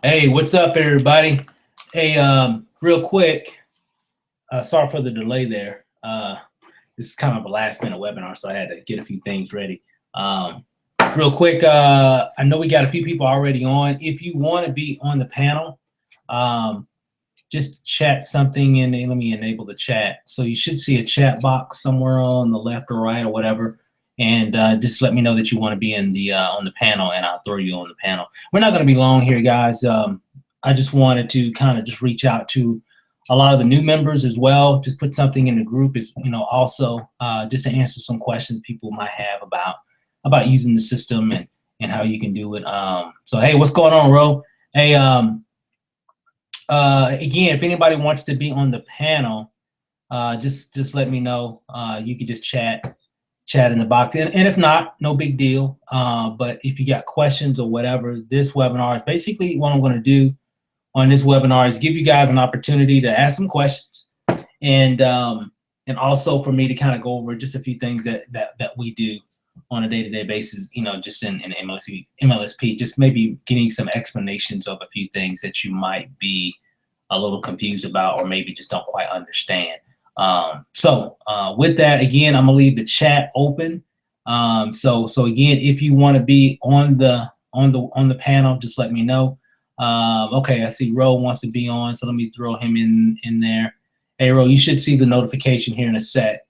Hey, what's up, everybody? Hey, real quick, sorry for the delay there. This is kind of a last minute webinar, so I had to get a few things ready. Um, Real quick, I know we got a few people already on. If you want to be on the panel, um, just chat something and let me enable the chat. So you should see a chat box somewhere on the left or right or whatever. And just let me know that you want to be in the on the panel, and I'll throw you on the panel. We're not going to be long here, guys. I just wanted to kind of just reach out to a lot of the new members as well. Just put something in the group, is also just to answer some questions people might have about using the system and how you can do it. So hey, what's going on, Ro? Hey, again, if anybody wants to be on the panel, just let me know. You can just chat in the box, and if not, no big deal. But if you got questions or whatever, this webinar is basically what I'm going to do on this webinar is give you guys an opportunity to ask some questions, and also for me to kind of go over just a few things that we do on a day-to-day basis, just in MLSP, just maybe getting some explanations of a few things that you might be a little confused about or maybe just don't quite understand. So with that, again, I'm gonna leave the chat open. So again, if you want to be on the panel, just let me know. Okay, I see Ro wants to be on, so let me throw him in there. Hey, Ro, you should see the notification here in a sec.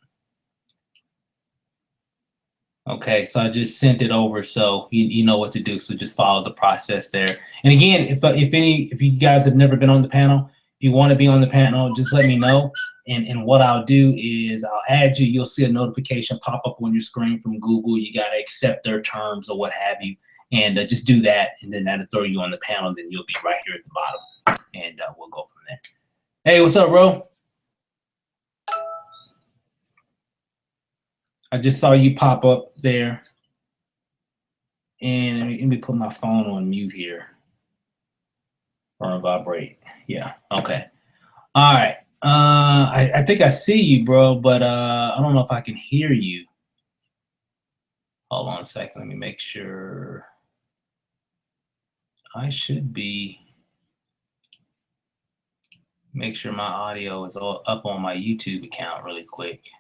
Okay, so I just sent it over, so you know what to do. So just follow the process there. And again, if you guys have never been on the panel, if you want to be on the panel, just let me know. And what I'll do is I'll add you. You'll see a notification pop up on your screen from Google. You got to accept their terms or what have you, and just do that, and then that'll throw you on the panel. Then you'll be right here at the bottom, and we'll go from there. Hey, what's up, bro? I just saw you pop up there. And let me put my phone on mute here. Or vibrate. Yeah, okay. All right. I think I see you, bro, but I don't know if I can hear you. Hold on a second. Let me make sure. I should be. Make sure my audio is all up on my YouTube account really quick.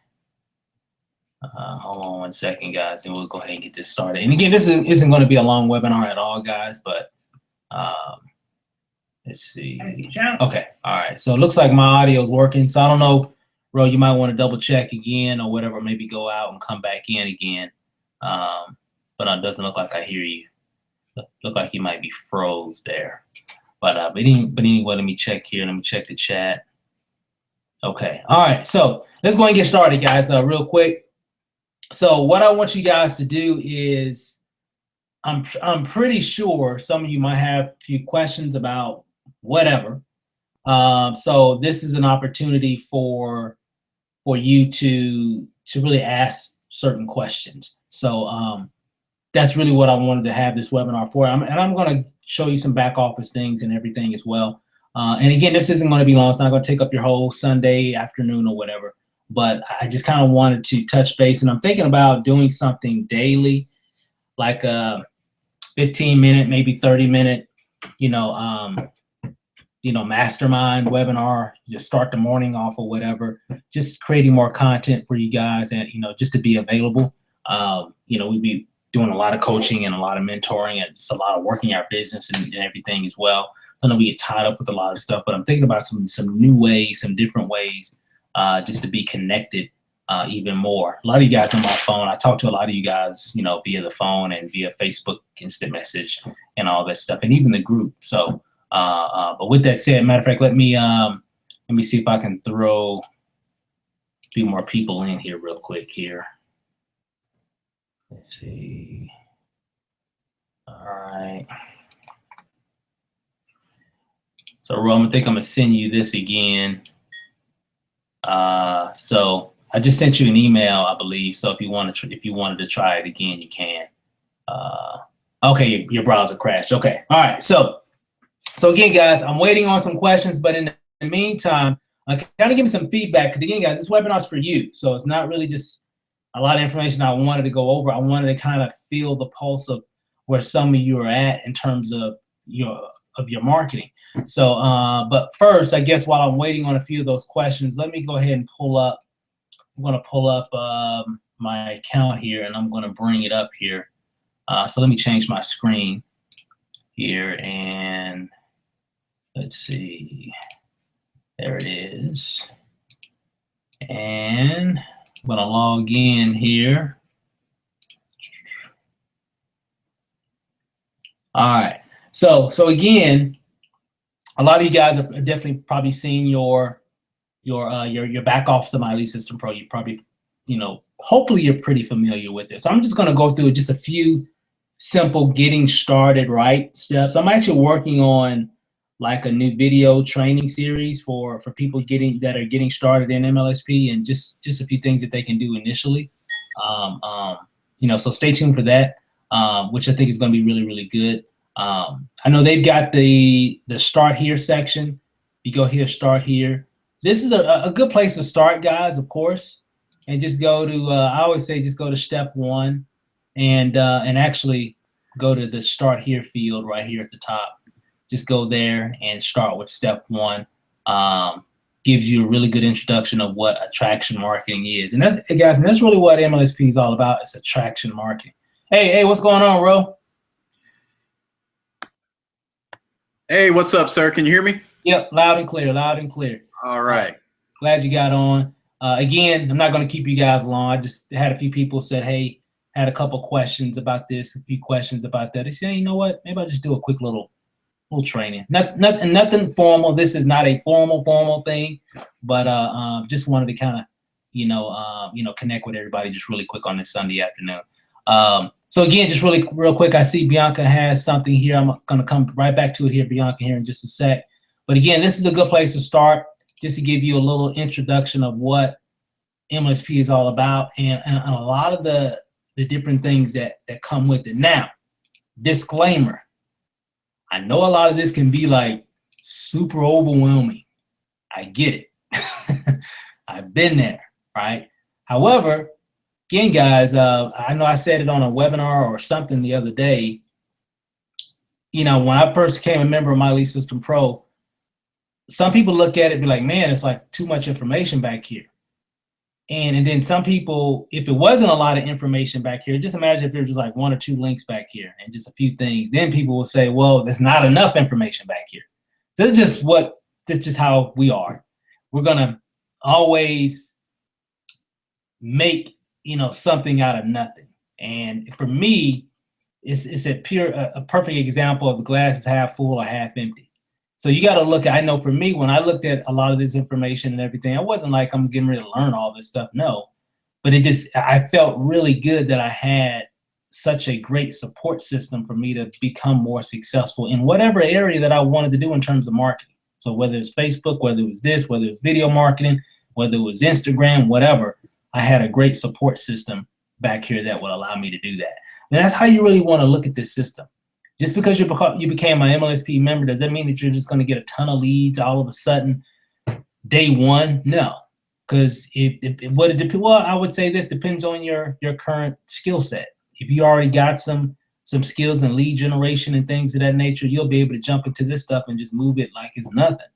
Hold on one second, guys, and we'll go ahead and get this started. And again, this isn't going to be a long webinar at all, guys, but let's see. Okay, all right. So it looks like my audio is working. So I don't know, Ro, you might want to double check again or whatever, maybe go out and come back in again. But it doesn't look like I hear you. Look like you might be froze there. But anyway, let me check here. Let me check the chat. Okay, all right. So let's go and get started, guys, real quick. So what I want you guys to do is, I'm pretty sure some of you might have a few questions about whatever. So this is an opportunity for you to really ask certain questions. So that's really what I wanted to have this webinar for. And I'm going to show you some back office things and everything as well. And again, this isn't going to be long. It's not going to take up your whole Sunday afternoon or whatever. But I just kind of wanted to touch base, and I'm thinking about doing something daily, like a 15-minute, maybe 30-minute, mastermind webinar. Just start the morning off or whatever. Just creating more content for you guys, and just to be available. We'd be doing a lot of coaching and a lot of mentoring and just a lot of working our business and everything as well. So I know we get tied up with a lot of stuff, but I'm thinking about some new ways, some different ways. Just to be connected even more. A lot of you guys on my phone. I talk to a lot of you guys, via the phone and via Facebook instant message and all that stuff, and even the group. So, but with that said, matter of fact, let me see if I can throw a few more people in here real quick here. Let's see. All right. So, Ro, I think I'm gonna send you this again. So I just sent you an email, I believe. So if you wanted to try it again, you can. Okay, your browser crashed. Okay, all right. So again, guys, I'm waiting on some questions, but in the meantime, kind of give me some feedback, because again, guys, this webinar is for you. So it's not really just a lot of information I wanted to go over. I wanted to kind of feel the pulse of where some of you are at in terms of your marketing. So, but first, I guess while I'm waiting on a few of those questions, let me go ahead and pull up. I'm going to pull up my account here, and I'm going to bring it up here. So let me change my screen here, and let's see. There it is. And I'm going to log in here. All right. So again, a lot of you guys are definitely probably seeing your back office of MyLeadSystemPro. You probably, hopefully you're pretty familiar with it. So I'm just going to go through just a few simple getting started right steps. I'm actually working on like a new video training series for people that are getting started in MLSP, and just a few things that they can do initially. So stay tuned for that, which I think is going to be really, really good. I know they've got the start here section. You go here, start here. This is a good place to start, guys, of course, and just go to, I always say, just go to step 1 and actually go to the start here field right here at the top. Just go there and start with step 1. Gives you a really good introduction of what attraction marketing is. And that's, guys, and that's really what MLSP is all about. It's attraction marketing. Hey, what's going on, Ro? Hey, what's up, sir? Can you hear me? Yep, loud and clear, loud and clear. All right. Glad you got on. Again, I'm not going to keep you guys long. I just had a few people said, hey, had a couple questions about this, a few questions about that. They said, hey, you know what? Maybe I'll just do a quick little training. Nothing formal. This is not a formal thing, but just wanted to kind of, connect with everybody just really quick on this Sunday afternoon. So again, just real quick, I see Bianca has something here. I'm going to come right back to it here, Bianca, here in just a sec. But again, this is a good place to start, just to give you a little introduction of what MLSP is all about, and a lot of the different things that come with it. Now, disclaimer, I know a lot of this can be like super overwhelming. I get it. I've been there, right? However, again, guys, I know I said it on a webinar or something the other day. When I first became a member of MyLeadSystemPro, some people look at it and be like, man, it's like too much information back here. And then some people, if it wasn't a lot of information back here, just imagine if there's just like 1 or 2 links back here and just a few things, then people will say, well, there's not enough information back here. So that's just how we are. We're gonna always make, something out of nothing. And for me, it's a perfect example of the glass is half full or half empty. So you got to look at, I know for me, when I looked at a lot of this information and everything, I wasn't like, I'm getting ready to learn all this stuff. No, but I felt really good that I had such a great support system for me to become more successful in whatever area that I wanted to do in terms of marketing. So whether it's Facebook, whether it was this, whether it's video marketing, whether it was Instagram, whatever, I had a great support system back here that would allow me to do that. And that's how you really want to look at this system. Just because you became an MLSP member, does that mean that you're just going to get a ton of leads all of a sudden day one? No, because well, I would say this depends on your current skill set. If you already got some skills in lead generation and things of that nature, you'll be able to jump into this stuff and just move it like it's nothing.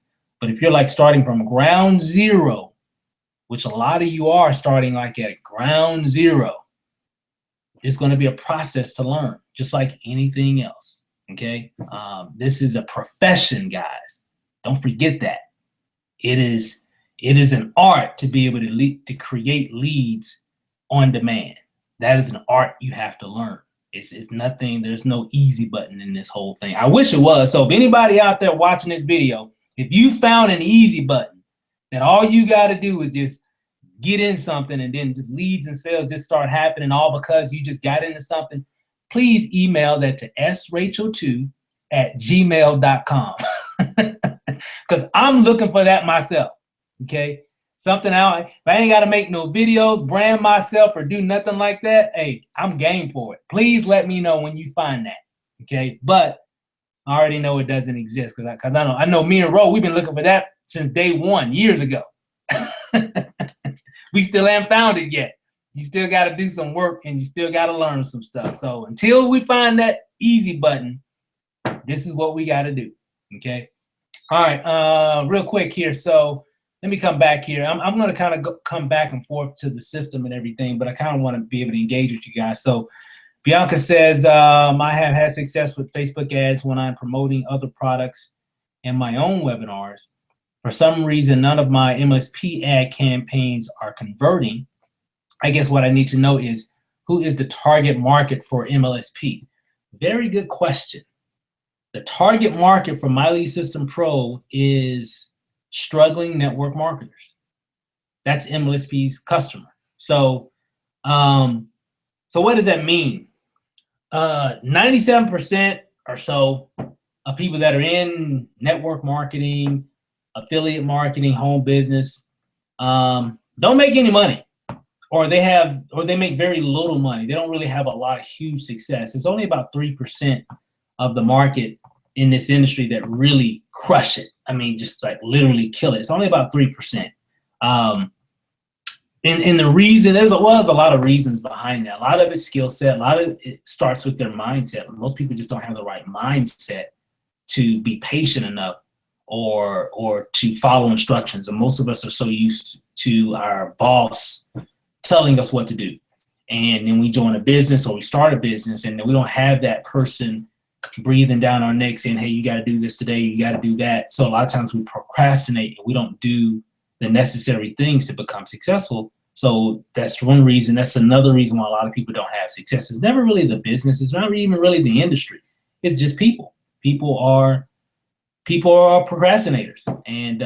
But if you're like starting from ground zero, which a lot of you are starting like at ground zero, it's going to be a process to learn, just like anything else, okay? This is a profession, guys. Don't forget that. It is an art to be able to create leads on demand. That is an art you have to learn. It's nothing, there's no easy button in this whole thing. I wish it was. So if anybody out there watching this video, if you found an easy button that all you got to do is just get in something and then just leads and sales just start happening all because you just got into something, please email that to srachel2@gmail.com because I'm looking for that myself, okay? Something out, if I ain't got to make no videos, brand myself, or do nothing like that, hey, I'm game for it. Please let me know when you find that, okay? But I already know it doesn't exist because I know me and Ro, we've been looking for that since day one, years ago. We still haven't found it yet. You still got to do some work and you still got to learn some stuff. So until we find that easy button, this is what we got to do. Okay. All right. Real quick here. So let me come back here. I'm going to kind of come back and forth to the system and everything, but I kind of want to be able to engage with you guys. So Bianca says, I have had success with Facebook ads when I'm promoting other products in my own webinars. For some reason, none of my MLSP ad campaigns are converting. I guess what I need to know is, who is the target market for MLSP? Very good question. The target market for MyLeadSystemPro is struggling network marketers. That's MLSP's customer. So, so what does that mean? 97% or so of people that are in network marketing, affiliate marketing, home business, don't make any money, or they make very little money. They don't really have a lot of huge success. It's only about 3% of the market in this industry that really crush it. I mean, just like literally kill it. It's only about 3%. And the reason, there was a lot of reasons behind that. A lot of it's skill set. A lot of it starts with their mindset. Most people just don't have the right mindset to be patient enough or to follow instructions. And most of us are so used to our boss telling us what to do. And then we join a business or we start a business, and then we don't have that person breathing down our neck saying, hey, you got to do this today, you got to do that. So a lot of times we procrastinate and we don't do the necessary things to become successful. So that's one reason. That's another reason why a lot of people don't have success. It's never really the business. It's not even really the industry. It's just people. People are procrastinators, and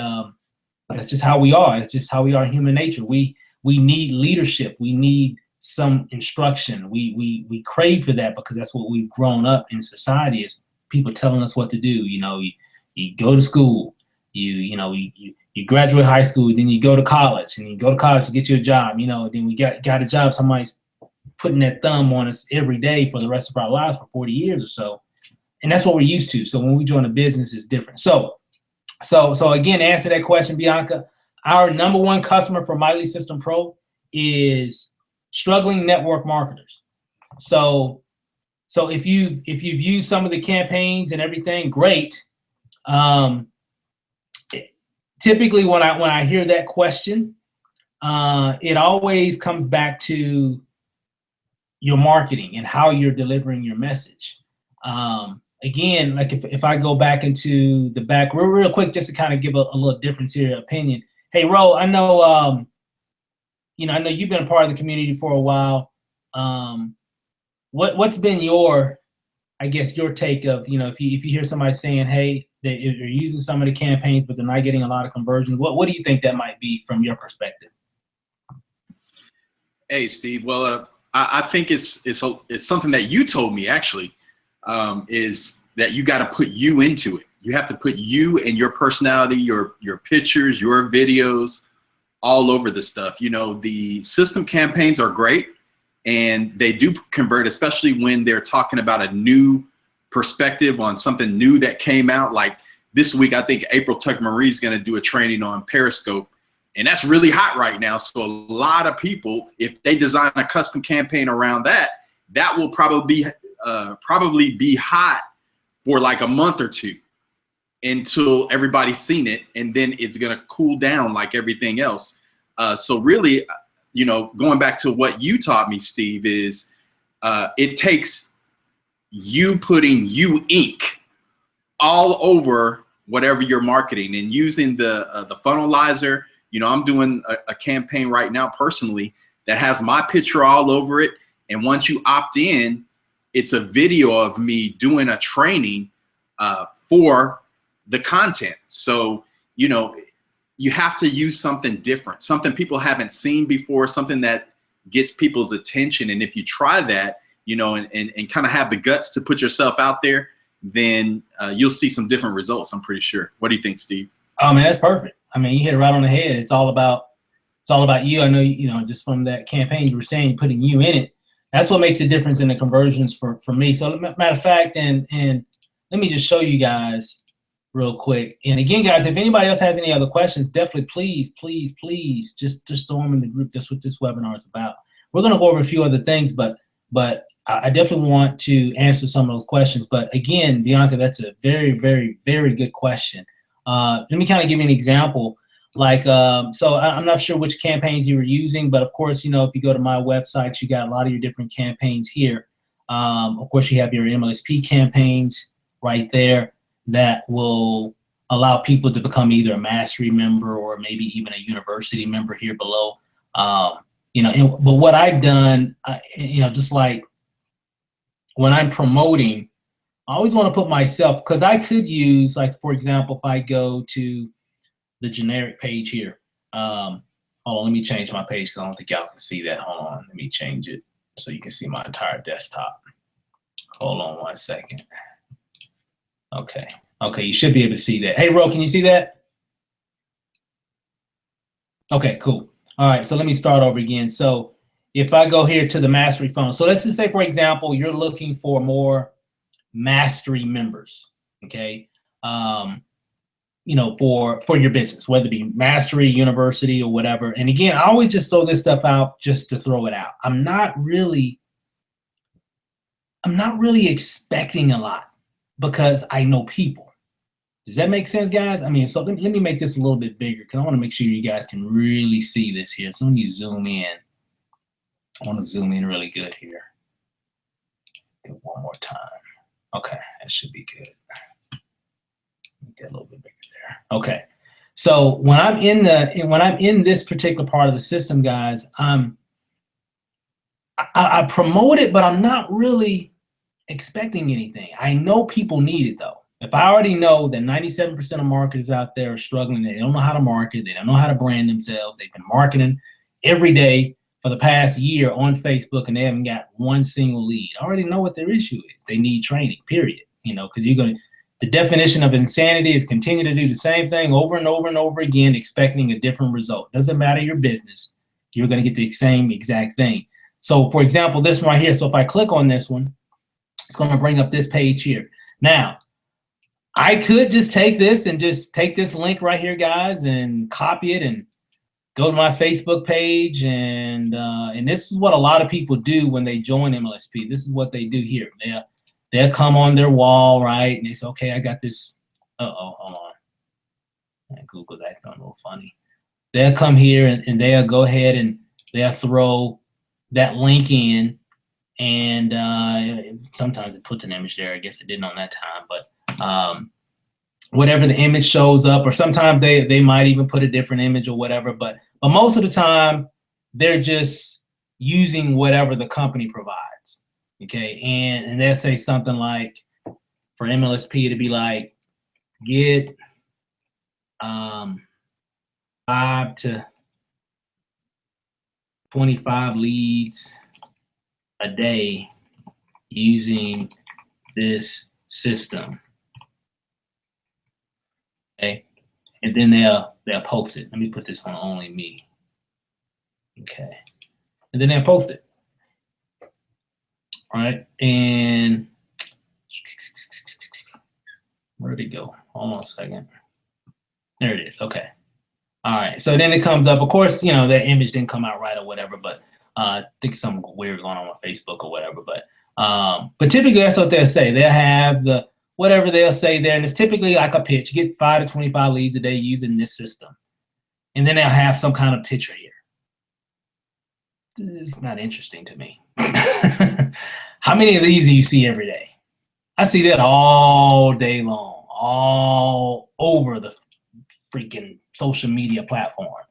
that's just how we are. It's just how we are, human nature. We need leadership. We need some instruction. We crave for that because that's what we've grown up in society, is people telling us what to do. You know, you go to school, you graduate high school, then you go to college, and you go to college to get you a job. You know, then we got a job. Somebody's putting that thumb on us every day for the rest of our lives for 40 years or so. And that's what we're used to. So when we join a business, it's different. So again, to answer that question, Bianca, our number one customer for MyLeadSystemPro is struggling network marketers. So if you've used some of the campaigns and everything, great. Typically when I hear that question, it always comes back to your marketing and how you're delivering your message. Again, like if I go back into the back real quick, just to kind of give a little difference here, opinion. Hey, Ro, I know, I know you've been a part of the community for a while. What's been your take of, if you hear somebody saying, hey, they're using some of the campaigns, but they're not getting a lot of conversions. What do you think that might be from your perspective? Hey, Steve. Well, I think it's something that you told me, actually, is that you got to put you into it. You have to put you and your personality, your pictures, your videos all over the stuff. You know, the system campaigns are great, and they do convert, especially when they're talking about a new perspective on something new that came out. Like this week, I think April Tuck Marie is going to do a training on Periscope, and that's really hot right now. So a lot of people, if they design a custom campaign around that, that will probably be hot for like a month or two until everybody's seen it, and then it's going to cool down like everything else. So really, going back to what you taught me, Steve, is it takes you putting you ink all over whatever you're marketing and using the funnelizer. I'm doing a campaign right now personally that has my picture all over it. And once you opt in, it's a video of me doing a training for the content. So, you have to use something different, something people haven't seen before, something that gets people's attention. And if you try that, and kind of have the guts to put yourself out there, then you'll see some different results, I'm pretty sure. What do you think, Steve? Oh, man, that's perfect. I mean, you hit it right on the head. It's all about you. I know, just from that campaign you were saying, putting you in it, that's what makes a difference in the conversions for me. So matter of fact, and let me just show you guys real quick. And again, guys, if anybody else has any other questions, definitely please just throw them in the group. That's what this webinar is about. We're going to go over a few other things, but I definitely want to answer some of those questions. But again, Bianca, that's a very, very, very good question. Let me kind of give you an example. Like, so I'm not sure which campaigns you were using, but of course, you know, if you go to my website, you got a lot of your different campaigns here. Of course, you have your MLSP campaigns right there that will allow people to become either a mastery member or maybe even a university member here below. You know, but what I've done, you know, just like when I'm promoting, I always want to put myself, because I could use, like, for example, if I go to the generic page here. Hold on, let me change my page because I don't think y'all can see that. Hold on, let me change it so you can see my entire desktop. Hold on 1 second. Okay, okay, you should be able to see that. Hey, Ro, can you see that? Okay, cool. All right, so let me start over again. So if I go here to the mastery funnel, so let's just say, for example, you're looking for more mastery members, okay? You know, for your business, whether it be mastery, university, or whatever. And again, I always just throw this stuff out just to throw it out. I'm not really expecting a lot because I know people. Does that make sense, guys? I mean, so let me make this a little bit bigger because I want to make sure you guys can really see this here. So let me zoom in. I want to zoom in really good here. Do it one more time. Okay, that should be good. Get a little bit bigger there. Okay, so when I'm in this particular part of the system, guys, I promote it, but I'm not really expecting anything. I know people need it though. If I already know that 97% of marketers out there are struggling, they don't know how to market, they don't know how to brand themselves, they've been marketing every day for the past year on Facebook and they haven't got one single lead. I already know what their issue is. They need training, period. You know, because the definition of insanity is continue to do the same thing over and over and over again, expecting a different result. Doesn't matter your business, you're going to get the same exact thing. So for example, this one right here. So if I click on this one, it's going to bring up this page here. Now, I could just take this and just take this link right here, guys, and copy it and go to my Facebook page. And this is what a lot of people do when they join MLSP. This is what they do here. They'll come on their wall, right? And they say, okay, I got this. Uh-oh, hold on. Google's acting a little funny. They'll come here and they'll go ahead and they'll throw that link in. And sometimes it puts an image there. I guess it didn't on that time, but whatever the image shows up, or sometimes they might even put a different image or whatever. But most of the time, they're just using whatever the company provides. Okay, and they'll say something like, for MLSP to be like, get 5 to 25 leads a day using this system. Okay, and then they'll post it. Let me put this on only me. Okay, and then they'll post it. All right, and where'd it go? Hold on a second. There it is. Okay. All right. So then it comes up. Of course, you know, that image didn't come out right or whatever, but I think something weird going on Facebook or whatever. But typically that's what they'll say. They'll have the whatever they'll say there, and it's typically like a pitch. Get 5 to 25 leads a day using this system, and then they'll have some kind of picture here. It's not interesting to me. How many of these do you see every day? I see that all day long, all over the freaking social media platform.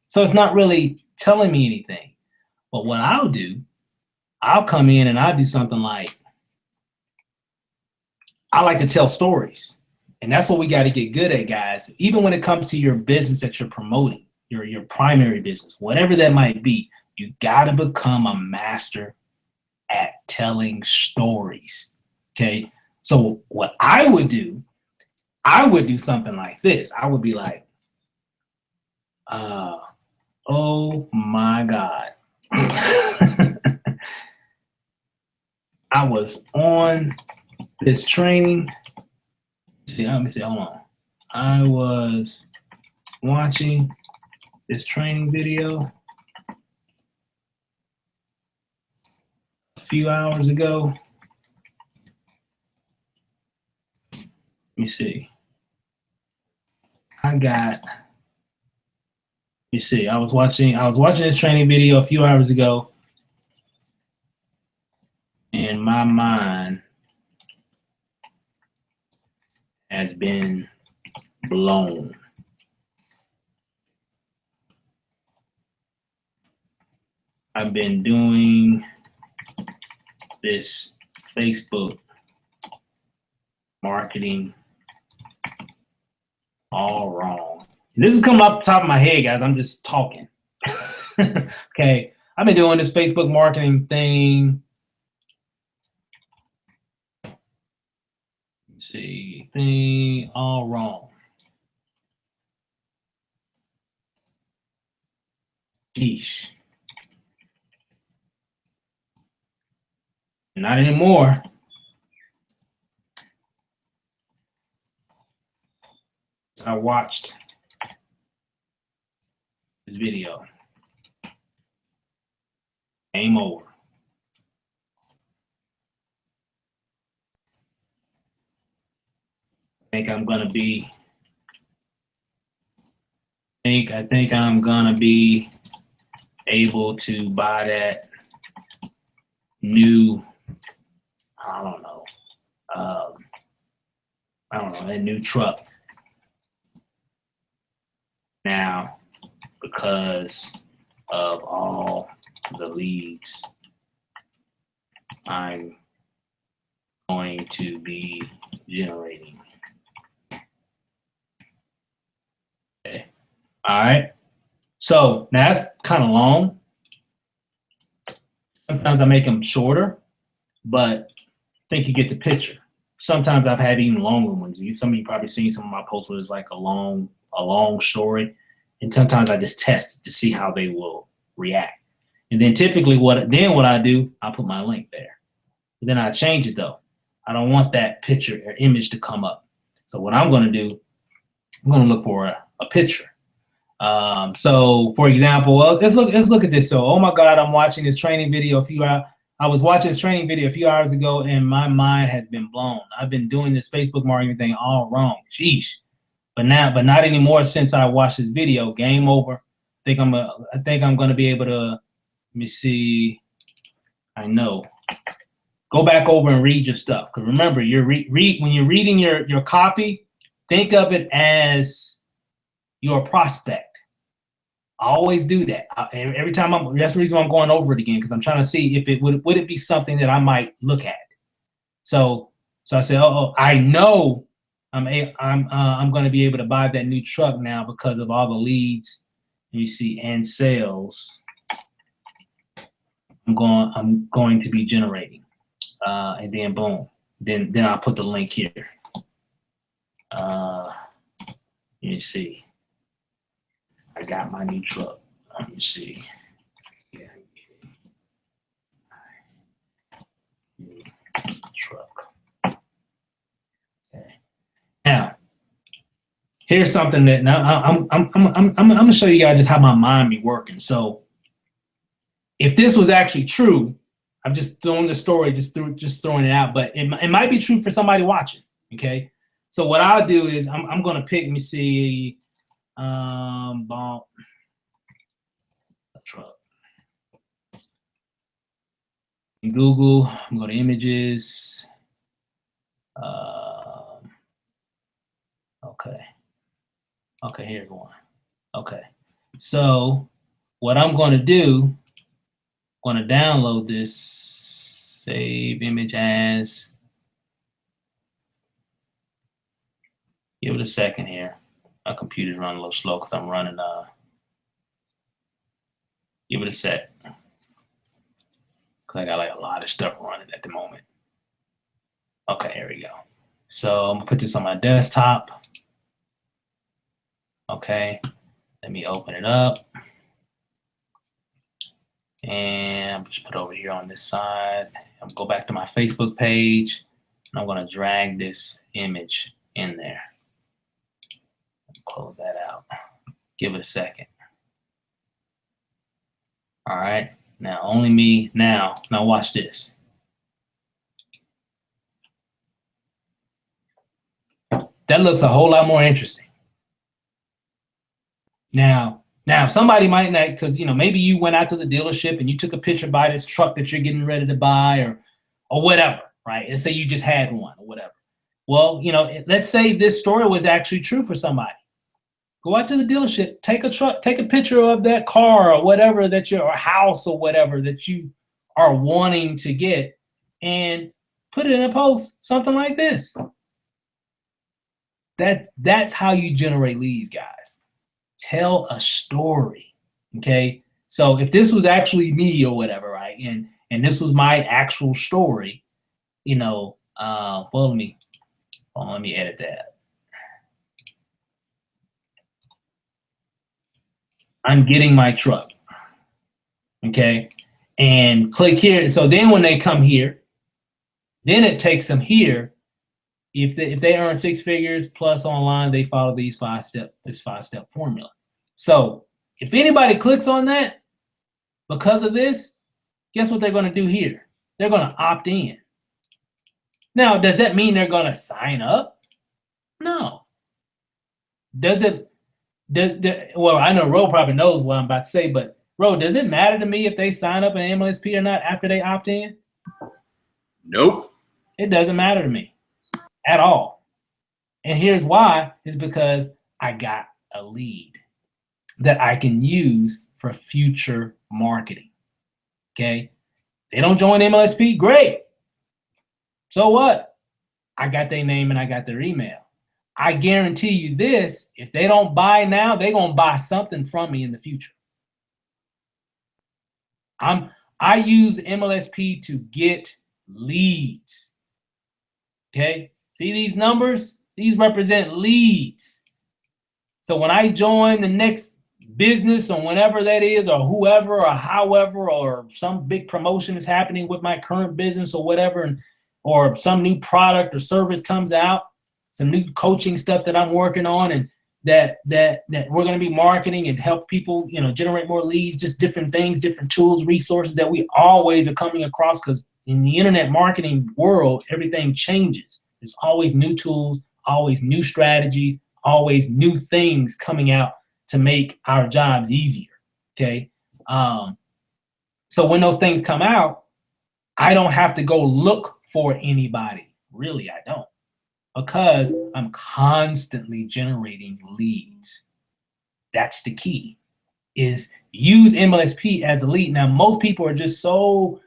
So it's not really telling me anything. But what I'll do, I'll come in and I'll do something like, I like to tell stories. And that's what we got to get good at, guys. Even when it comes to your business that you're promoting, your primary business, whatever that might be, you got to become a master at telling stories. Okay. So what I would do something like this. I would be like, oh my God. I was on this training. Let me see, hold on. I was watching this training video. few hours ago. Let me see. You see, I was watching this training video a few hours ago, and my mind has been blown. I've been doing this Facebook marketing all wrong. This is coming off the top of my head, guys. I'm just talking. Okay. I've been doing this Facebook marketing thing. Let's see, thing all wrong. Sheesh. Not anymore. I watched this video. Game over. I think I'm gonna be able to buy that new, that new truck now because of all the leads I'm going to be generating. Okay. All right. So now that's kind of long. Sometimes I make them shorter, but I think you get the picture. Sometimes I've had even longer ones. Some of you probably seen some of my posts where it's like a long story. And sometimes I just test to see how they will react. And then typically what I do, I put my link there. But then I change it though. I don't want that picture or image to come up. So what I'm going to do, I'm going to look for a picture. So for example, well, let's look at this. So, oh my God, I'm watching this training video I was watching this training video a few hours ago and my mind has been blown. I've been doing this Facebook marketing thing all wrong. Sheesh. But not anymore since I watched this video. Game over. I think I'm going to be able to, let me see. I know. Go back over and read your stuff. Because remember, when you're reading your copy, think of it as your prospect. I always do that. Every time that's the reason why I'm going over it again, because I'm trying to see if it would it be something that I might look at. So I said, I know I'm going to be able to buy that new truck now because of all the leads you see and sales I'm going to be generating. And then boom, then I'll put the link here. You see, I got my new truck. Let me see. Yeah. New truck. Okay. Now, here's something that now I'm gonna show you guys just how my mind be working. So, if this was actually true, I'm just throwing the story, just throwing it out, but it might be true for somebody watching. Okay. So what I'll do is I'm gonna pick. Let me see. A truck. In Google, I'm going to images. Okay, here's one. Okay, so what I'm going to do, I'm going to download this, save image as. Give it a second here. My computer's running a little slow because I'm running. Give it a sec. Because I got like a lot of stuff running at the moment. Okay, here we go. So I'm gonna put this on my desktop. Okay, let me open it up. And I'm just put it over here on this side. I'm gonna go back to my Facebook page. And I'm gonna drag this image in there. Close that out. Give it a second. All right, now only me now watch this. That looks a whole lot more interesting. Now somebody might not, because maybe you went out to the dealership and you took a picture by this truck that you're getting ready to buy or whatever, right? And say you just had one or whatever. Well, let's say this story was actually true for somebody. Go out to the dealership, take a picture of that car or whatever or house or whatever that you are wanting to get, and put it in a post, something like this. That's how you generate leads, guys. Tell a story, okay? So if this was actually me or whatever, right, and this was my actual story, well, let me edit that. I'm getting my truck, okay? And click here. So then when they come here, then it takes them here. If they earn 6 figures plus online, they follow this five-step formula. So if anybody clicks on that because of this, guess what they're going to do here? They're going to opt in. Now, does that mean they're going to sign up? No. Does it? Well, I know Ro probably knows what I'm about to say, but Ro, does it matter to me if they sign up an MLSP or not after they opt in? Nope. It doesn't matter to me at all. And here's why, is because I got a lead that I can use for future marketing, okay? They don't join MLSP, great. So what? I got their name and I got their email. I guarantee you this, if they don't buy now, they're going to buy something from me in the future. I use MLSP to get leads, okay? See these numbers? These represent leads. So when I join the next business or whenever that is, or whoever or however, or some big promotion is happening with my current business or whatever, or some new product or service comes out, some new coaching stuff that I'm working on, and that we're going to be marketing and help people, generate more leads, just different things, different tools, resources that we always are coming across, because in the internet marketing world, everything changes. There's always new tools, always new strategies, always new things coming out to make our jobs easier, okay? So when those things come out, I don't have to go look for anybody. Really, I don't. Because I'm constantly generating leads. That's the key, is use MLSP as a lead. Now, most people are just so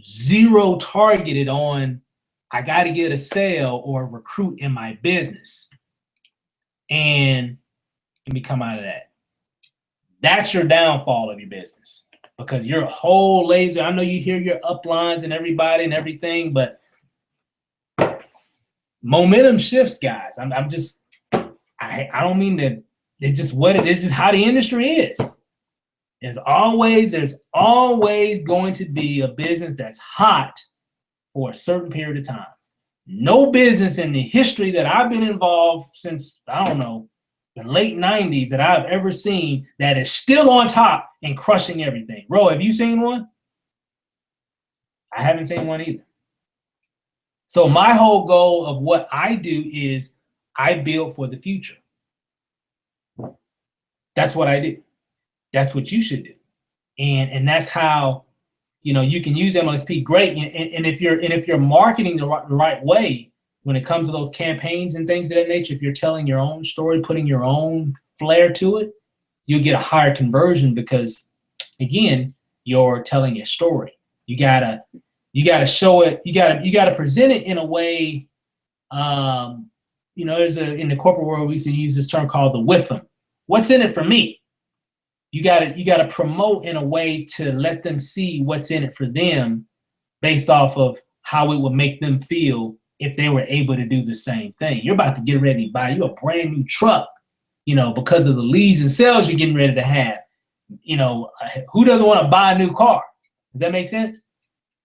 zero targeted on, I got to get a sale or a recruit in my business. And let me come out of that. That's your downfall of your business, because you're a whole laser. I know you hear your uplines and everybody and everything, but momentum shifts, guys. I don't mean that. It's just what it is, just how the industry is. There's always going to be a business that's hot for a certain period of time. No business in the history that I've been involved since, I don't know, the late 90s that I've ever seen that is still on top and crushing everything. Ro, have you seen one? I haven't seen one either. So my whole goal of what I do is I build for the future. That's what I do. That's what you should do. And that's how, you can use MLSP great. And if you're marketing the right way, when it comes to those campaigns and things of that nature, if you're telling your own story, putting your own flair to it, you'll get a higher conversion, because again, you're telling a story. You gotta show it. You gotta present it in a way. There's in the corporate world, we used to use this term called the with them. What's in it for me? You gotta promote in a way to let them see what's in it for them, based off of how it would make them feel if they were able to do the same thing. You're about to get ready to buy you a brand new truck, because of the leads and sales you're getting ready to have. Who doesn't want to buy a new car? Does that make sense?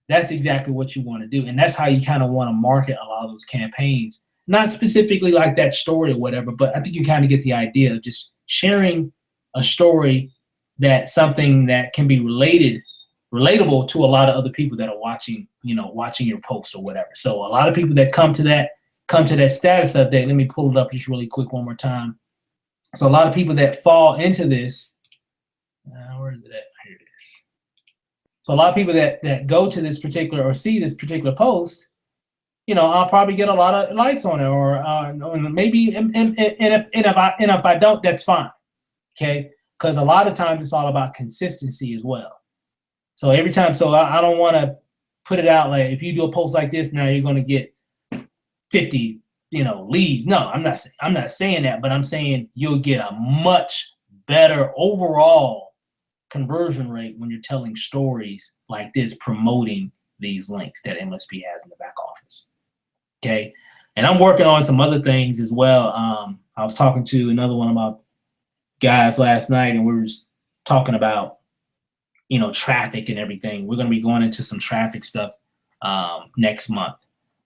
That's exactly what you want to do. And that's how you kind of want to market a lot of those campaigns. Not specifically like that story or whatever, but I think you kind of get the idea of just sharing a story, that something that can be relatable to a lot of other people that are watching your post or whatever. So a lot of people that come to that come to that status update, let me pull it up just really quick one more time. So a lot of people that fall into this, where is it at? Here it is. So a lot of people that go to this particular or see this particular post, you know, I'll probably get a lot of likes on it, or maybe, and if I don't, that's fine, okay? Because a lot of times it's all about consistency as well. So every time, so I don't want to put it out like if you do a post like this, now you're going to get 50, you know, leads. No, I'm not saying that, but I'm saying you'll get a much better overall conversion rate when you're telling stories like this, promoting these links that MLSP has in the back office. Okay, and I'm working on some other things as well. I was talking to another one of my guys last night, and we were just talking about, you know, traffic and everything. We're going to be going into some traffic stuff next month.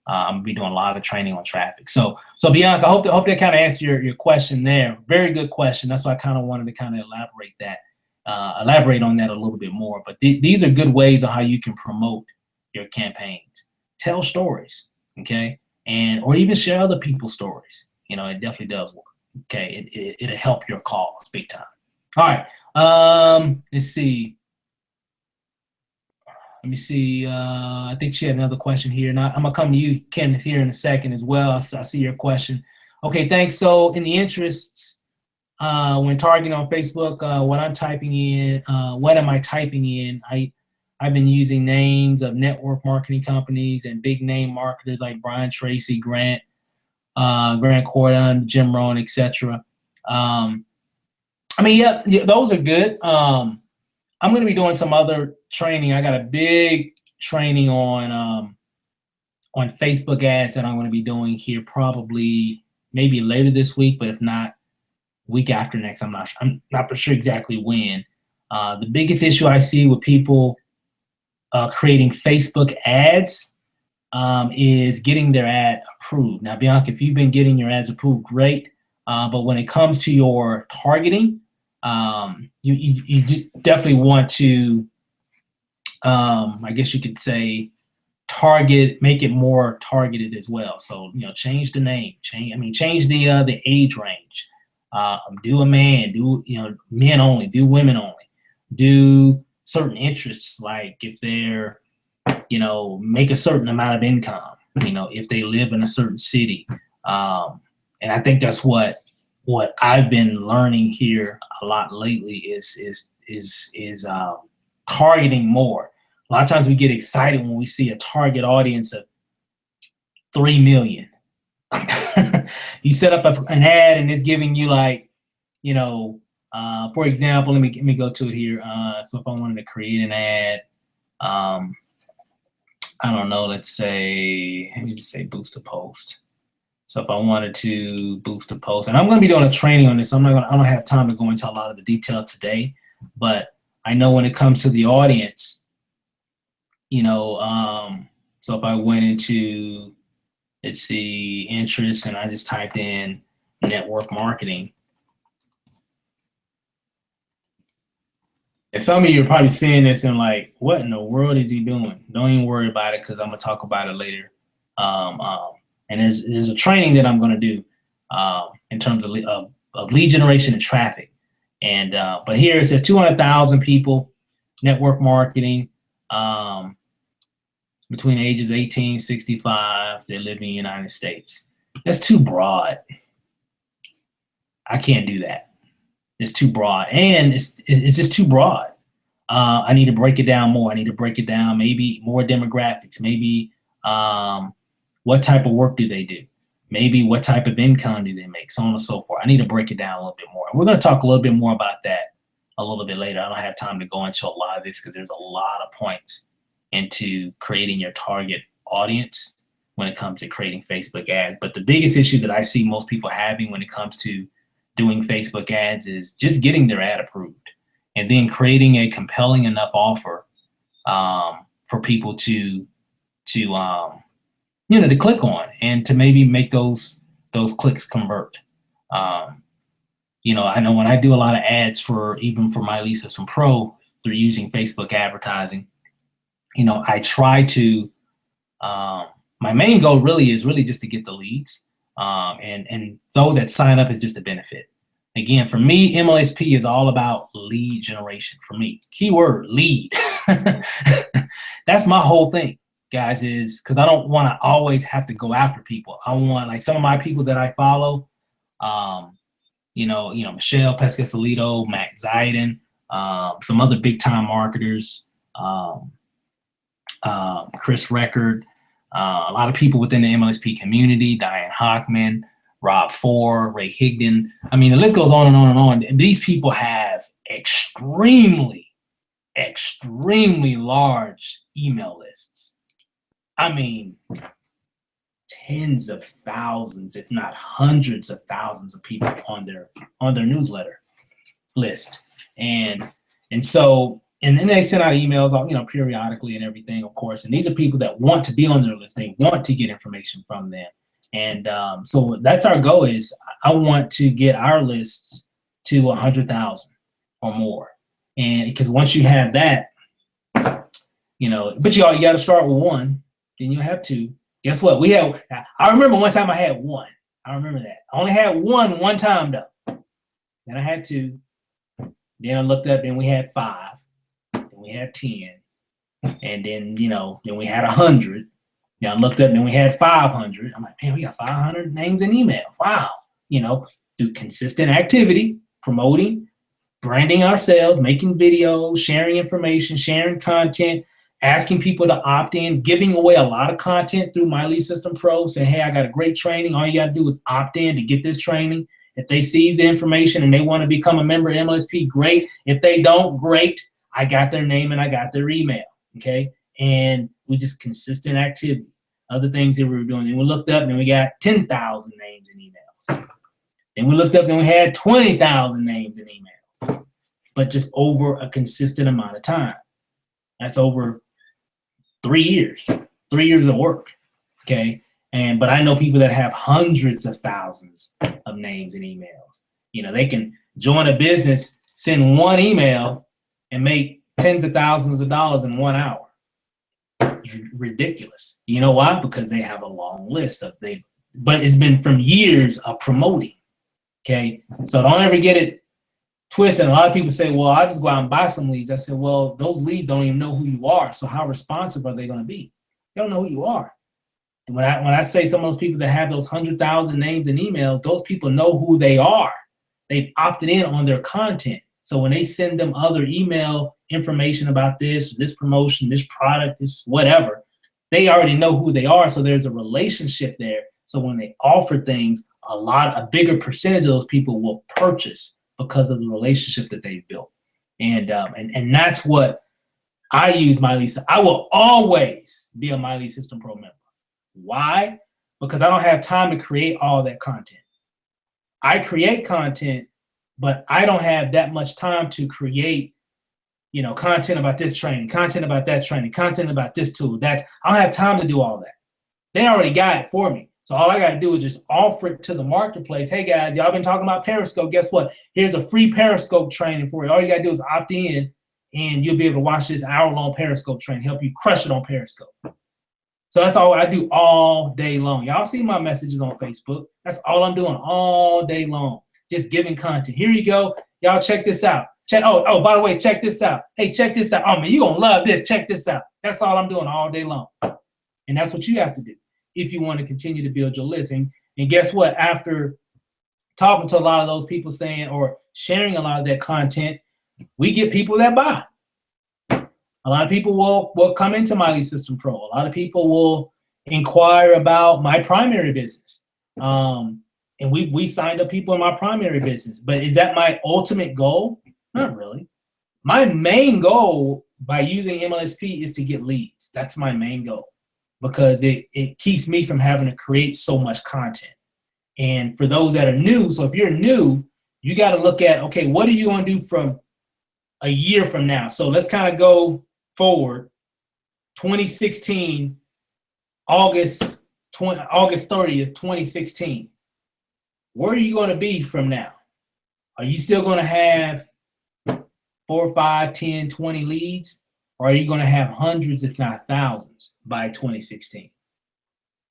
I'm gonna be doing a lot of training on traffic. So Bianca, I hope that kind of answered your question there. Very good question. That's why I kind of wanted to kind of elaborate on that a little bit more. But these are good ways of how you can promote your campaigns. Tell stories, okay, or even share other people's stories. You know, it definitely does work. Okay, it'll help your cause big time. All right, let's see. Let me see. I think she had another question here. Now I'm gonna come to you, Ken, here in a second as well. I see your question. Okay, thanks. So in the interests, when targeting on Facebook, what I'm typing in, what am I typing in? I've been using names of network marketing companies and big name marketers like Brian Tracy, Grant Cordon, Jim Rohn, etc. I mean, yeah, those are good. I'm going to be doing some other training. I got a big training on Facebook ads that I'm going to be doing here probably maybe later this week, but if not, week after next. I'm not for sure exactly when. The biggest issue I see with people creating Facebook ads is getting their ad approved. Now, Bianca, if you've been getting your ads approved, great. But when it comes to your targeting, you definitely want to, I guess you could say, make it more targeted as well. So, you know, change the name, change the age range. Do a man, do, you know, men only, do women only, do certain interests, like if they're, you know, make a certain amount of income, you know, if they live in a certain city. And I think that's what I've been learning here a lot lately is targeting more. A lot of times we get excited when we see a target audience of 3 million. You set up an ad and it's giving you, like, you know, for example, let me go to it here. So if I wanted to create an ad, I don't know, let's say, let me just say boost a post. So if I wanted to boost a post, and I'm going to be doing a training on this, so I don't have time to go into a lot of the detail today, but I know when it comes to the audience, you know, so if I went into, let's see, interests, and I just typed in network marketing. And some of you are probably seeing this and like, what in the world is he doing? Don't even worry about it, because I'm going to talk about it later. And there's a training that I'm going to do in terms of lead generation and traffic. And but here it says 200,000 people, network marketing, between ages 18 and 65. They live in the United States. That's too broad. I can't do that. It's too broad, and it's just too broad. I need to break it down more. I need to break it down, maybe more demographics, maybe what type of work do they do? Maybe what type of income do they make? So on and so forth. I need to break it down a little bit more. And we're going to talk a little bit more about that a little bit later. I don't have time to go into a lot of this because there's a lot of points into creating your target audience when it comes to creating Facebook ads. But the biggest issue that I see most people having when it comes to doing Facebook ads is just getting their ad approved and then creating a compelling enough offer for people to you know, to click on and to maybe make those clicks convert. You know, I know when I do a lot of ads even for MyLeadSystemPro through using Facebook advertising, you know, I try to, my main goal really is just to get the leads. And those that sign up is just a benefit. Again, for me, MLSP is all about lead generation for me. Keyword, lead. That's my whole thing, guys, is because I don't want to always have to go after people. I want, like, some of my people that I follow, Michelle Pescasolito, Matt Ziden, some other big time marketers, Chris Record, a lot of people within the MLSP community, Diane Hockman, Rob Four, Ray Higdon. I mean, the list goes on and on and on. And these people have extremely large email lists. I mean, tens of thousands, if not hundreds of thousands of people on their newsletter list. And then they send out emails, periodically and everything, of course. And these are people that want to be on their list. They want to get information from them. And so that's our goal. Is I want to get our lists to 100,000 or more. And because once you have that, but you got to start with one, then you'll have two. Guess what? I remember one time I had one. I remember that. I only had one time though. Then I had two. Then I looked up and we had 5. Then we had 10. And then, then we had 100. Then I looked up and we had 500. I'm like, man, we got 500 names and emails. Wow. Through consistent activity, promoting, branding ourselves, making videos, sharing information, sharing content, asking people to opt in, giving away a lot of content through MyLeadSystemPro. Say, hey, I got a great training. All you got to do is opt in to get this training. If they see the information and they want to become a member of MLSP, great. If they don't, great. I got their name and I got their email. Okay. And we just consistent activity. Other things that we were doing. And we looked up and we got 10,000 names and emails. Then we looked up and we had 20,000 names and emails. But just over a consistent amount of time. That's over 3 years. 3 years of work. Okay. But I know people that have hundreds of thousands of names and emails. They can join a business, send one email, and make tens of thousands of dollars in 1 hour. It's ridiculous. You know why? Because they have a long list but it's been from years of promoting. Okay. So don't ever get it twisted. A lot of people say, well, I just go out and buy some leads. I said, well, those leads don't even know who you are. So how responsive are they going to be? They don't know who you are. When I say some of those people that have those 100,000 names and emails, those people know who they are. They've opted in on their content. So when they send them other email information about this promotion, this product, this whatever, they already know who they are. So there's a relationship there. So when they offer things, a bigger percentage of those people will purchase because of the relationship that they've built. And that's what I use MyLead. I will always be a MyLeadSystemPro member. Why? Because I don't have time to create all that content. I create content, but I don't have that much time to create, content about this training, content about that training, content about this tool, that. I don't have time to do all that. They already got it for me. So all I got to do is just offer it to the marketplace. Hey guys, y'all been talking about Periscope. Guess what? Here's a free Periscope training for you. All you got to do is opt in and you'll be able to watch this hour-long Periscope training, help you crush it on Periscope. So that's all I do all day long. Y'all see my messages on Facebook. That's all I'm doing all day long. Just giving content. Here you go. Y'all check this out. Oh, by the way, check this out. Hey, check this out. Oh man, you're gonna love this. Check this out. That's all I'm doing all day long. And that's what you have to do if you want to continue to build your list. And guess what? After talking to a lot of those people saying or sharing a lot of that content, we get people that buy. A lot of people will come into MyLeadSystemPro. A lot of people will inquire about my primary business. And we signed up people in my primary business. But is that my ultimate goal? Not really. My main goal by using MLSP is to get leads. That's my main goal because it keeps me from having to create so much content. And for those that are new, so if you're new, you got to look at, okay, what are you going to do from a year from now? So let's kind of go forward. 2016, August 30th, 2016. Where are you going to be from now? Are you still going to have 4, 5, 10, 20 leads? Or are you going to have hundreds, if not thousands, by 2016?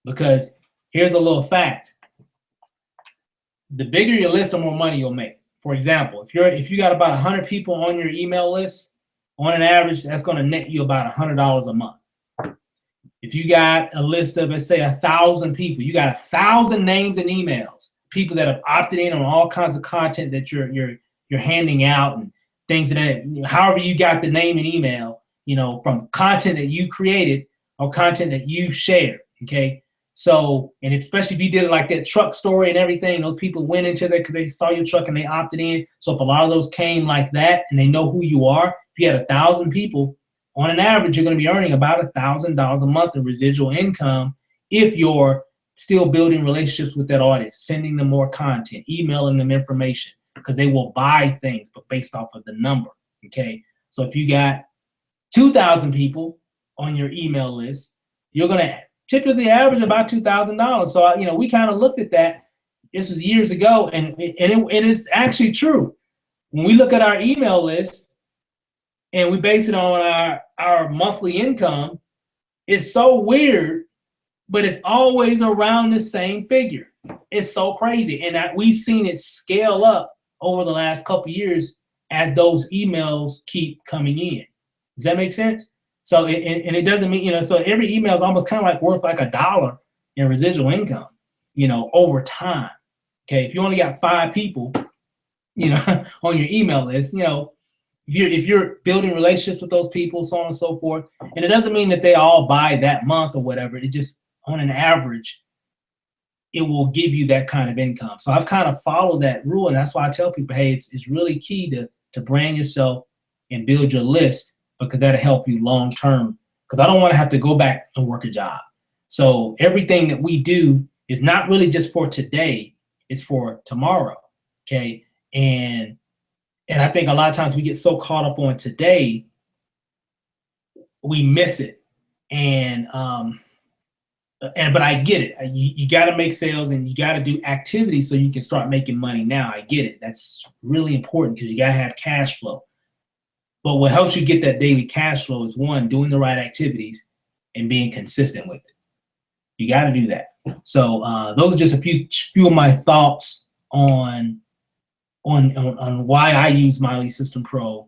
Because here's a little fact. The bigger your list, the more money you'll make. For example, if you got about 100 people on your email list, on an average, that's going to net you about $100 a month. If you got a list of, let's say, 1,000 people, you got 1,000 names and emails, people that have opted in on all kinds of content that you're handing out and things that, however you got the name and email, from content that you created or content that you shared. Okay. So, and especially if you did it like that truck story and everything, those people went into there because they saw your truck and they opted in. So if a lot of those came like that and they know who you are, if you had 1,000 people, on an average, you're going to be earning about $1,000 a month in residual income if you're still building relationships with that audience, sending them more content, emailing them information, because they will buy things, but based off of the number. Okay. So if you got 2,000 people on your email list, you're going to typically average about $2,000. So, we kind of looked at that. This was years ago, and it is actually true. When we look at our email list and we base it on our monthly income, it's so weird, but it's always around the same figure. It's so crazy. And we've seen it scale up over the last couple of years as those emails keep coming in. Does that make sense? So, and it doesn't mean, so every email is almost kind of like worth like $1 in residual income, over time. Okay. If you only got 5 people, on your email list, if you're building relationships with those people, so on and so forth, and it doesn't mean that they all buy that month or whatever. It just, on an average, it will give you that kind of income. So I've kind of followed that rule, and that's why I tell people, hey, it's really key to brand yourself and build your list, because that'll help you long term. Because I don't want to have to go back and work a job. So everything that we do is not really just for today; it's for tomorrow. Okay, and I think a lot of times we get so caught up on today, we miss it. But I get it. You got to make sales and you got to do activities so you can start making money now. I get it. That's really important because you got to have cash flow. But what helps you get that daily cash flow is, one, doing the right activities and being consistent with it. You got to do that. So those are just a few of my thoughts on why I use MyLeadSystemPro.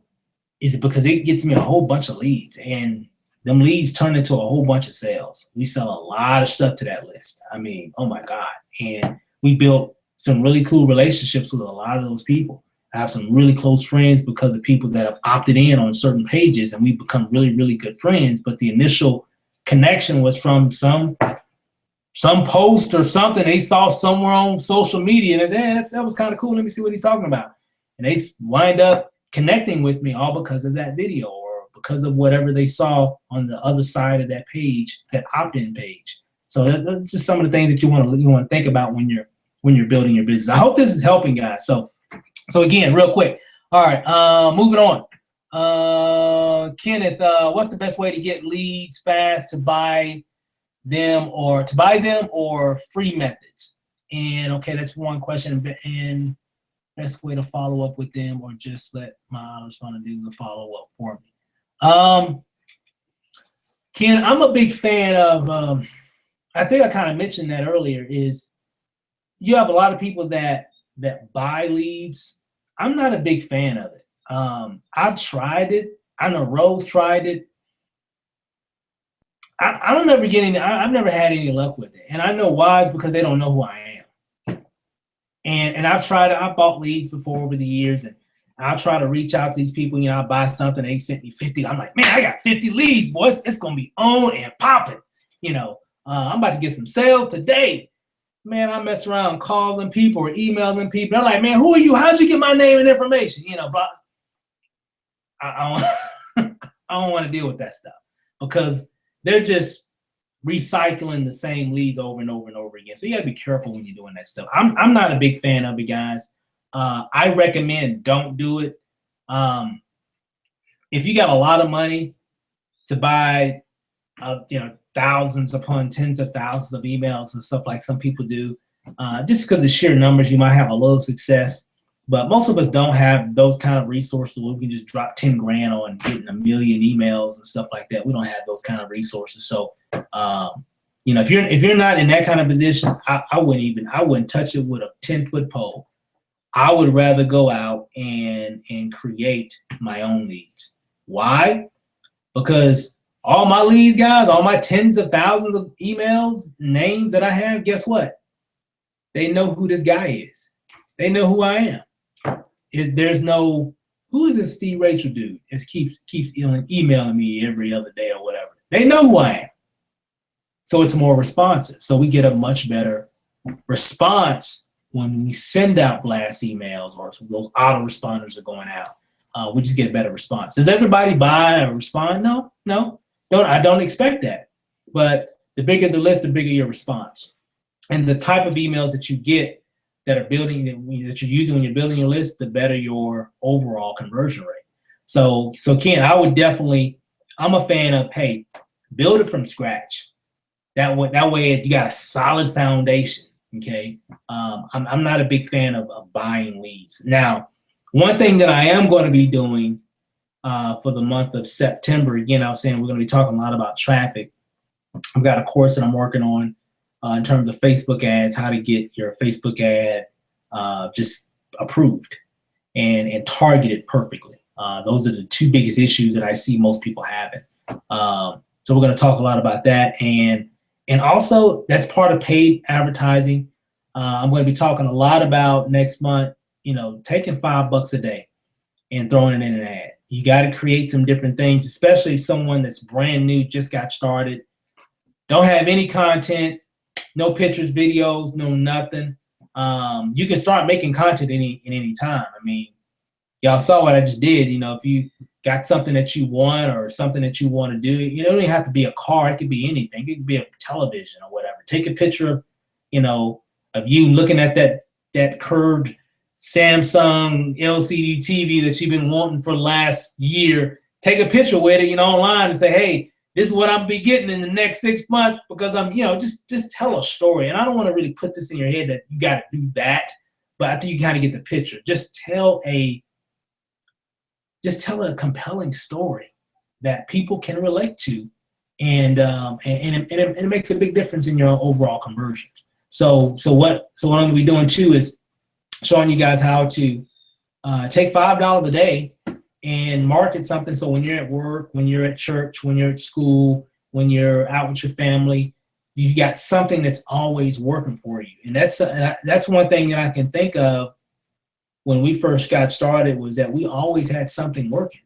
Is it because it gets me a whole bunch of leads, and them leads turn into a whole bunch of sales. We sell a lot of stuff to that list. I mean, oh my God. And we built some really cool relationships with a lot of those people. I have some really close friends because of people that have opted in on certain pages, and we've become really, really good friends. But the initial connection was from some post or something they saw somewhere on social media, and they said, hey, that was kind of cool. Let me see what he's talking about. And they wind up connecting with me all because of that video or because of whatever they saw on the other side of that page, that opt-in page. So that's just some of the things that you want to think about when you're building your business. I hope this is helping, guys. So again, real quick. All right, moving on. Kenneth, what's the best way to get leads fast to buy them or free methods? And okay, that's one question. And best way to follow up with them, or just let my respondent do the follow up for me. Ken, I'm a big fan of. I think I kind of mentioned that earlier. Is you have a lot of people that buy leads. I'm not a big fan of it. I've tried it. I know Rose tried it. I don't ever get any. I've never had any luck with it, and I know why. Is because they don't know who I am. And I've tried it. I've bought leads before over the years, and I'll try to reach out to these people. I buy something. They sent me 50. I'm like, man, I got 50 leads, boys. It's gonna be on and popping. I'm about to get some sales today. Man, I mess around calling people or emailing people. I'm like, man, who are you? How'd you get my name and information? But I don't want to deal with that stuff because they're just recycling the same leads over and over and over again. So you gotta be careful when you're doing that stuff. I'm not a big fan of it, guys. I recommend don't do it. If you got a lot of money to buy, thousands upon tens of thousands of emails and stuff like some people do, just because of the sheer numbers, you might have a little success. But most of us don't have those kind of resources where we can just drop 10 grand on getting 1 million emails and stuff like that. We don't have those kind of resources. So You know, if you're not in that kind of position, I wouldn't touch it with a 10-foot pole. I would rather go out and create my own leads. Why? Because all my leads, guys, all my tens of thousands of emails, names that I have, guess what? They know who this guy is. They know who I am. There's no, who is this Steve Rachel dude that keeps emailing me every other day or whatever? They know who I am. So it's more responsive. So we get a much better response when we send out blast emails or those autoresponders are going out. We just get a better response. Does everybody buy or respond? No. I don't expect that. But the bigger the list, the bigger your response. And the type of emails that you get that are building, that you're using when you're building your list, the better your overall conversion rate. So Ken, I would definitely, I'm a fan of, hey, build it from scratch. That way you got a solid foundation. Okay. I'm not a big fan of buying leads. Now, one thing that I am going to be doing for the month of September, again, I was saying we're going to be talking a lot about traffic. I've got a course that I'm working on in terms of Facebook ads, how to get your Facebook ad just approved and targeted perfectly. Those are the two biggest issues that I see most people having. So we're going to talk a lot about that. And also, that's part of paid advertising. I'm going to be talking a lot about next month, taking $5 a day and throwing it in an ad. You got to create some different things, especially someone that's brand new, just got started, don't have any content, no pictures, videos, no nothing. You can start making content in any time. I mean, y'all saw what I just did. If you got something that you want or something that you want to do, it don't even have to be a car. It could be anything. It could be a television or whatever. Take a picture of, of you looking at that curved Samsung LCD TV that you've been wanting for the last year. Take a picture with it, online and say, hey, this is what I'll be getting in the next 6 months because I'm, just tell a story. And I don't want to really put this in your head that you got to do that, but I think you kind of get the picture. Just tell a compelling story that people can relate to, and it makes a big difference in your overall conversion. So what I'm going to be doing too is showing you guys how to take $5 a day and market something. So when you're at work, when you're at church, when you're at school, when you're out with your family, you got something that's always working for you. And that's one thing that I can think of when we first got started, was that we always had something working,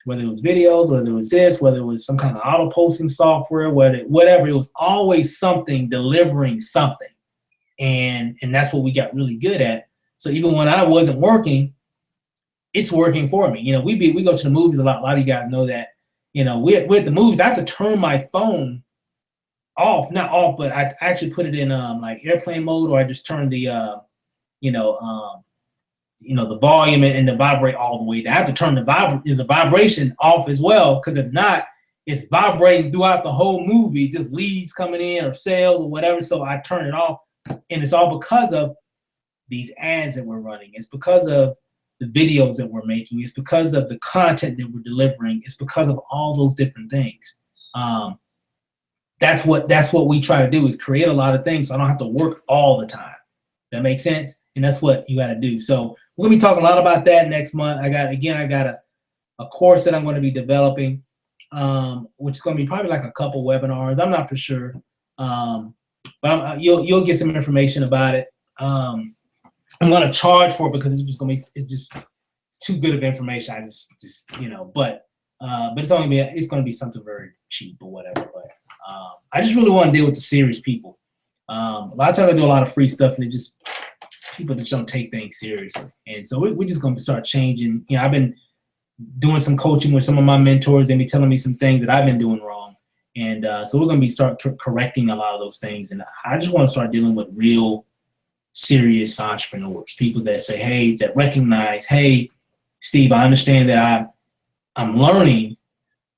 whether it was videos, whether it was this, whether it was some kind of auto posting software, whatever, it was always something delivering something. And that's what we got really good at. So even when I wasn't working, it's working for me. We go to the movies a lot. A lot of you guys know that, we're at the movies. I have to turn my phone off, not off, but I actually put it in like airplane mode, or I just turn the, the volume and the vibrate all the way down. I have to turn the vibration off as well, because if not, it's vibrating throughout the whole movie, just leads coming in or sales or whatever. So I turn it off, and it's all because of these ads that we're running. It's because of the videos that we're making. It's because of the content that we're delivering. It's because of all those different things. That's what we try to do, is create a lot of things so I don't have to work all the time. That makes sense? And that's what you got to do. So we're going to be talking a lot about that next month. I got a course that I'm going to be developing, which is going to be probably like a couple webinars. I'm not for sure. But you'll get some information about it. I'm going to charge for it because it's too good of information. I just but it's going to be something very cheap or whatever. But I just really want to deal with the serious people. A lot of times I do a lot of free stuff, and it just, people that don't take things seriously. And so we're just going to start changing. I've been doing some coaching with some of my mentors. They be telling me some things that I've been doing wrong. And so we're going to start correcting a lot of those things. And I just want to start dealing with real serious entrepreneurs, people that say, hey, that recognize, hey, Steve, I understand that I'm learning,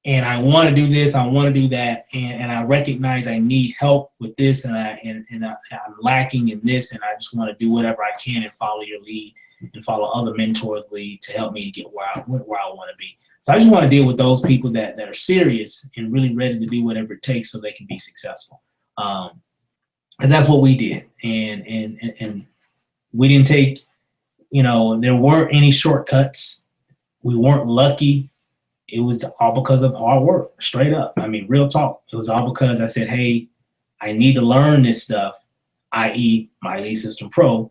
and I want to do this, I want to do that, and I recognize I need help with this, and I'm lacking in this, and I just want to do whatever I can and follow your lead and follow other mentors' lead to help me to get where I want to be. So I just want to deal with those people that are serious and really ready to do whatever it takes so they can be successful. Because that's what we did. And we didn't take, there weren't any shortcuts. We weren't lucky. It was all because of hard work, straight up. I mean, real talk. It was all because I said, hey, I need to learn this stuff, i.e. MyLeadSystemPro.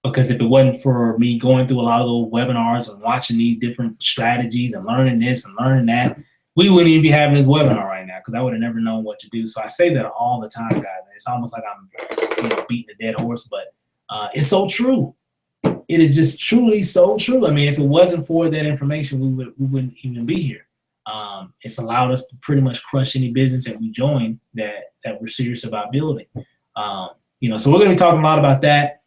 Because if it wasn't for me going through a lot of those webinars and watching these different strategies and learning this and learning that, we wouldn't even be having this webinar right now, because I would have never known what to do. So I say that all the time, guys. It's almost like I'm beating a dead horse, but it's so true. It is just truly so true. I mean, if it wasn't for that information, we wouldn't even be here. It's allowed us to pretty much crush any business that we join that we're serious about building. So we're going to be talking a lot about that.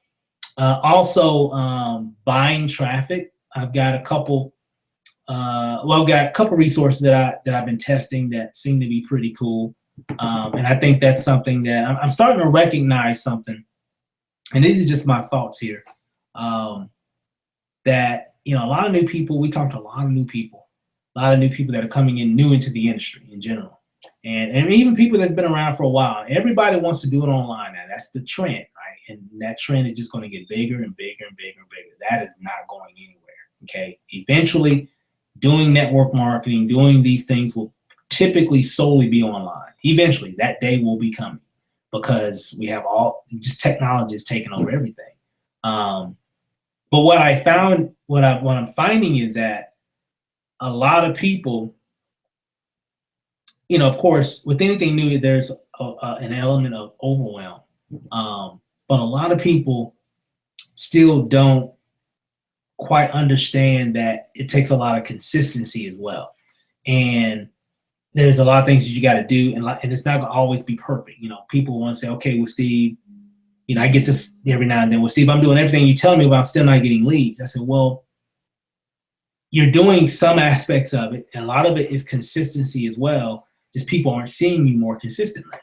Also, buying traffic. I've got a couple. I've got a couple resources that I've been testing that seem to be pretty cool. And I think that's something that I'm starting to recognize something. And these are just my thoughts here. That, a lot of new people, we talked to a lot of new people that are coming in new into the industry in general. And even people that's been around for a while. Everybody wants to do it online now. That's the trend, right? And that trend is just going to get bigger and bigger and bigger and bigger. That is not going anywhere, okay? Eventually, doing network marketing, doing these things will typically solely be online. Eventually, that day will be coming because we have just technology is taking over everything. But what I found, what I'm finding is that a lot of people, of course, with anything new, there's an element of overwhelm. But a lot of people still don't quite understand that it takes a lot of consistency as well. And there's a lot of things that you got to do, and it's not going to always be perfect. People want to say, okay, well, Steve, I get this every now and then. Well, Steve, I'm doing everything you tell me, but I'm still not getting leads. I said, well, you're doing some aspects of it, and a lot of it is consistency as well. Just people aren't seeing you more consistently.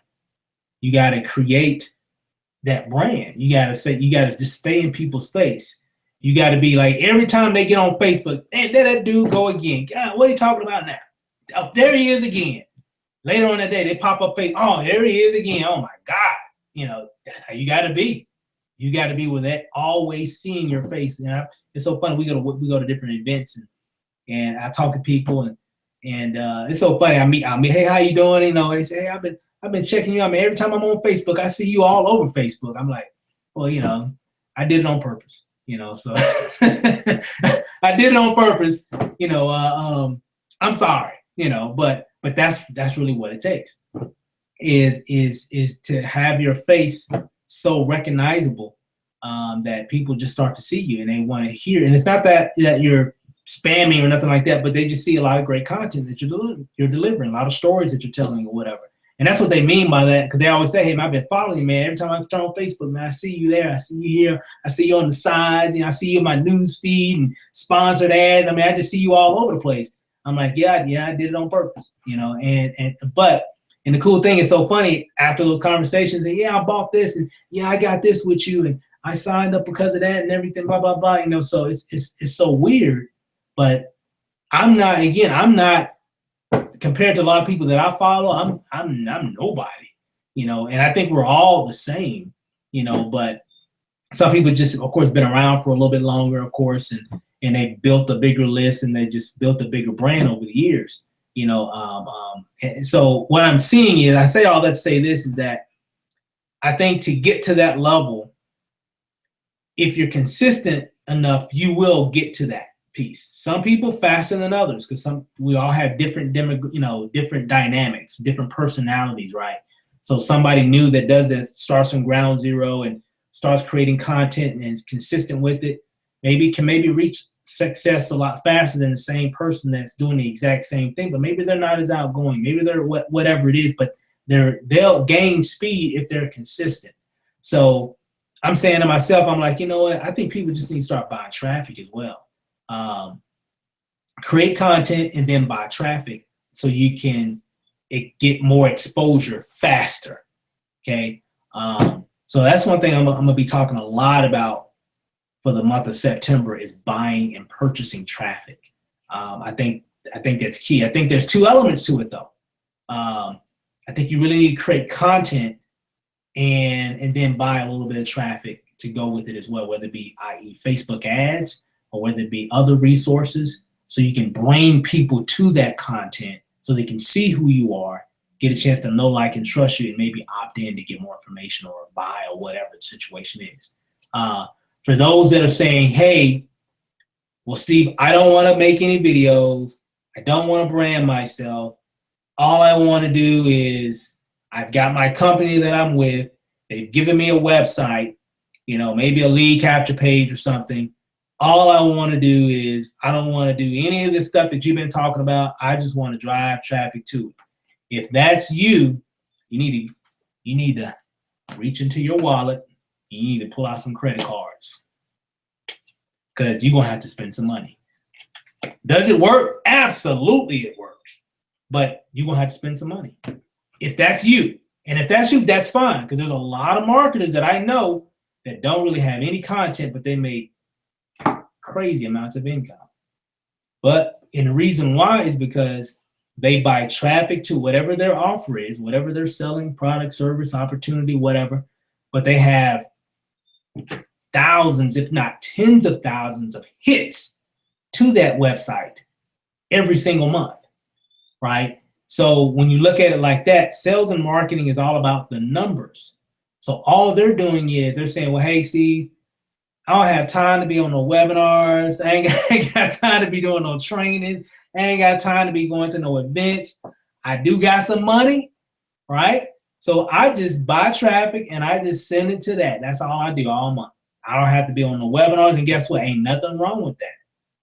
You got to create that brand. You got to just stay in people's face. You got to be like, every time they get on Facebook, man, there that dude go again. God, what are you talking about now? Oh, there he is again. Later on that day, they pop up Facebook. Oh, there he is again. Oh my God. That's how you got to be. You got to be with that, always seeing your face. It's so funny. We go to different events and I talk to people and it's so funny. I meet, hey, how you doing? They say, hey, I've been checking you out. I mean, every time I'm on Facebook, I see you all over Facebook. I'm like, well, I did it on purpose. So I did it on purpose. I'm sorry. But that's really what it takes. Is to have your face so recognizable that people just start to see you and they want to hear. And it's not that you're spamming or nothing like that, but they just see a lot of great content that you're delivering, a lot of stories that you're telling or whatever. And that's what they mean by that, because they always say, hey, man, I've been following you, man. Every time I turn on Facebook, man, I see you there. I see you here. I see you on the sides. I see you in my news feed and sponsored ads. I mean, I just see you all over the place. I'm like, yeah, I did it on purpose, but the cool thing is so funny after those conversations, and yeah, I bought this, and yeah, I got this with you, and I signed up because of that and everything, blah, blah, blah, so it's so weird, but I'm not compared to a lot of people that I follow, I'm nobody, and I think we're all the same, but some people just, of course, been around for a little bit longer, of course, and they built a bigger list and they just built a bigger brand over the years, and so what I'm seeing is, I say all that to say this, is that I think to get to that level, if you're consistent enough, you will get to that piece. Some people faster than others, because we all have different different dynamics, different personalities, right? So somebody new that does this, starts from ground zero and starts creating content and is consistent with it, can reach success a lot faster than the same person that's doing the exact same thing, but maybe they're not as outgoing. Maybe they're whatever it is, but they'll gain speed if they're consistent. So I'm saying to myself, I'm like, you know what? I think people just need to start buying traffic as well. Create content and then buy traffic so you can get more exposure faster. Okay. So that's one thing I'm gonna be talking a lot about for the month of September, is buying and purchasing traffic. I think that's key. I think there's two elements to it though. I think you really need to create content and then buy a little bit of traffic to go with it as well, whether it be, i.e. Facebook ads, or whether it be other resources, so you can bring people to that content so they can see who you are, get a chance to know, like, and trust you, and maybe opt in to get more information or buy or whatever the situation is. For those that are saying, hey, well, Steve, I don't want to make any videos. I don't want to brand myself. All I want to do is, I've got my company that I'm with. They've given me a website, you know, maybe a lead capture page or something. All I want to do is, I don't want to do any of this stuff that you've been talking about. I just want to drive traffic to it. If that's you, you need to reach into your wallet. You need to pull out some credit cards, because you're going to have to spend some money. Does it work? Absolutely it works. But you're going to have to spend some money. If that's you. And if that's you, that's fine. Because there's a lot of marketers that I know that don't really have any content, but they make crazy amounts of income. And the reason why is because they buy traffic to whatever their offer is, whatever they're selling, product, service, opportunity, whatever. But they have thousands, if not tens of thousands of hits to that website every single month, right? So when you look at it like that, sales and marketing is all about the numbers. So all they're doing is they're saying, well, hey, Steve, I don't have time to be on no webinars. I ain't got time to be doing no training. I ain't got time to be going to no events. I do got some money, right? So I just buy traffic and I just send it to that. That's all I do all month. I don't have to be on the webinars. And guess what? Ain't nothing wrong with that.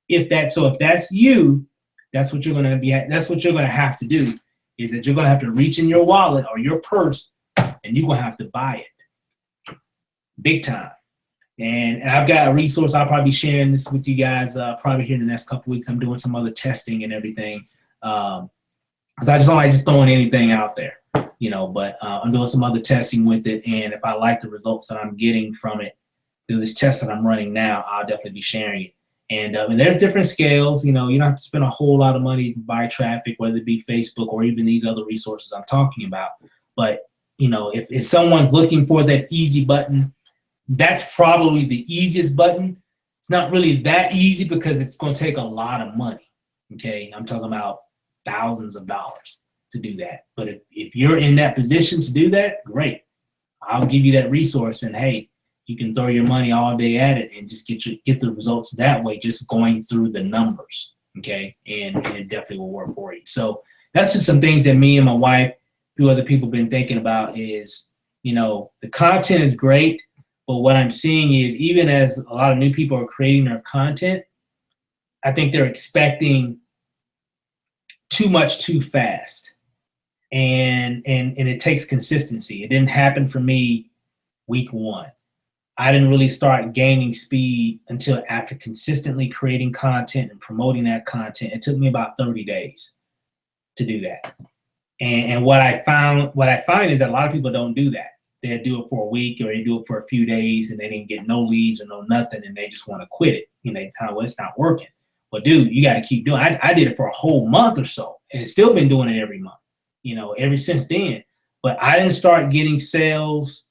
If that's you, that's what you're gonna be. That's what you're gonna have to do. Is that you're gonna have to reach in your wallet or your purse, and you're gonna have to buy it, big time. And I've got a resource. I'll probably be sharing this with you guys probably here in the next couple weeks. I'm doing some other testing and everything, because I just don't like just throwing anything out there, you know. But I'm doing some other testing with it, and if I like the results that I'm getting from it through this test that I'm running now, I'll definitely be sharing it. And there's different scales. You know, you don't have to spend a whole lot of money to buy traffic, whether it be Facebook or even these other resources I'm talking about. But, you know, if someone's looking for that easy button, that's probably the easiest button. It's not really that easy because it's going to take a lot of money. Okay, I'm talking about thousands of dollars to do that. But if you're in that position to do that, great. I'll give you that resource, and hey, you can throw your money all day at it and just get the results that way, just going through the numbers, okay? And it definitely will work for you. So that's just some things that me and my wife, a few other people, been thinking about is, you know, the content is great, but what I'm seeing is, even as a lot of new people are creating their content, I think they're expecting too much too fast. And it takes consistency. It didn't happen for me week one. I didn't really start gaining speed until after consistently creating content and promoting that content. It took me about 30 days to do that. And what I find is that a lot of people don't do that. They do it for a week, or they do it for a few days, and they didn't get no leads or no nothing, and they just want to quit it. You know, they tell, well, it's not working. Well, dude, you got to keep doing it. I did it for a whole month or so, and still been doing it every month, you know, ever since then. But I didn't start getting sales.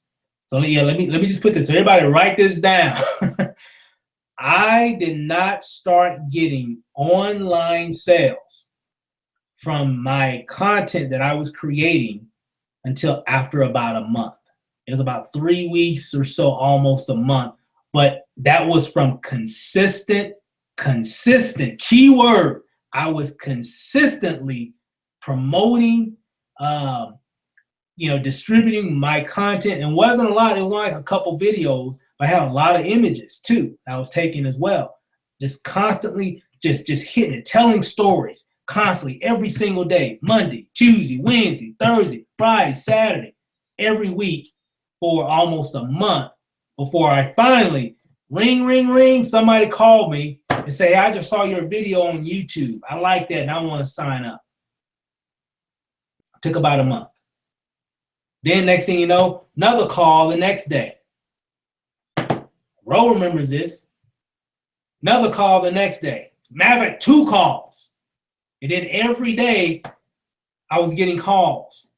So yeah, let me just put this. So everybody write this down. I did not start getting online sales from my content that I was creating until after about a month. It was about 3 weeks or so, almost a month. But that was from consistent, keyword. I was consistently promoting, distributing my content, and wasn't a lot. It was like a couple videos, but I had a lot of images too I was taking as well. Just constantly just hitting it, telling stories constantly every single day, Monday, Tuesday, Wednesday, Thursday, Friday, Saturday, every week for almost a month before I finally, ring, ring, ring, somebody called me and say, I just saw your video on YouTube. I like that and I want to sign up. Took about a month. Then next thing you know, another call the next day. Ro remembers this. Another call the next day. Matter of fact, 2 calls. And then every day I was getting calls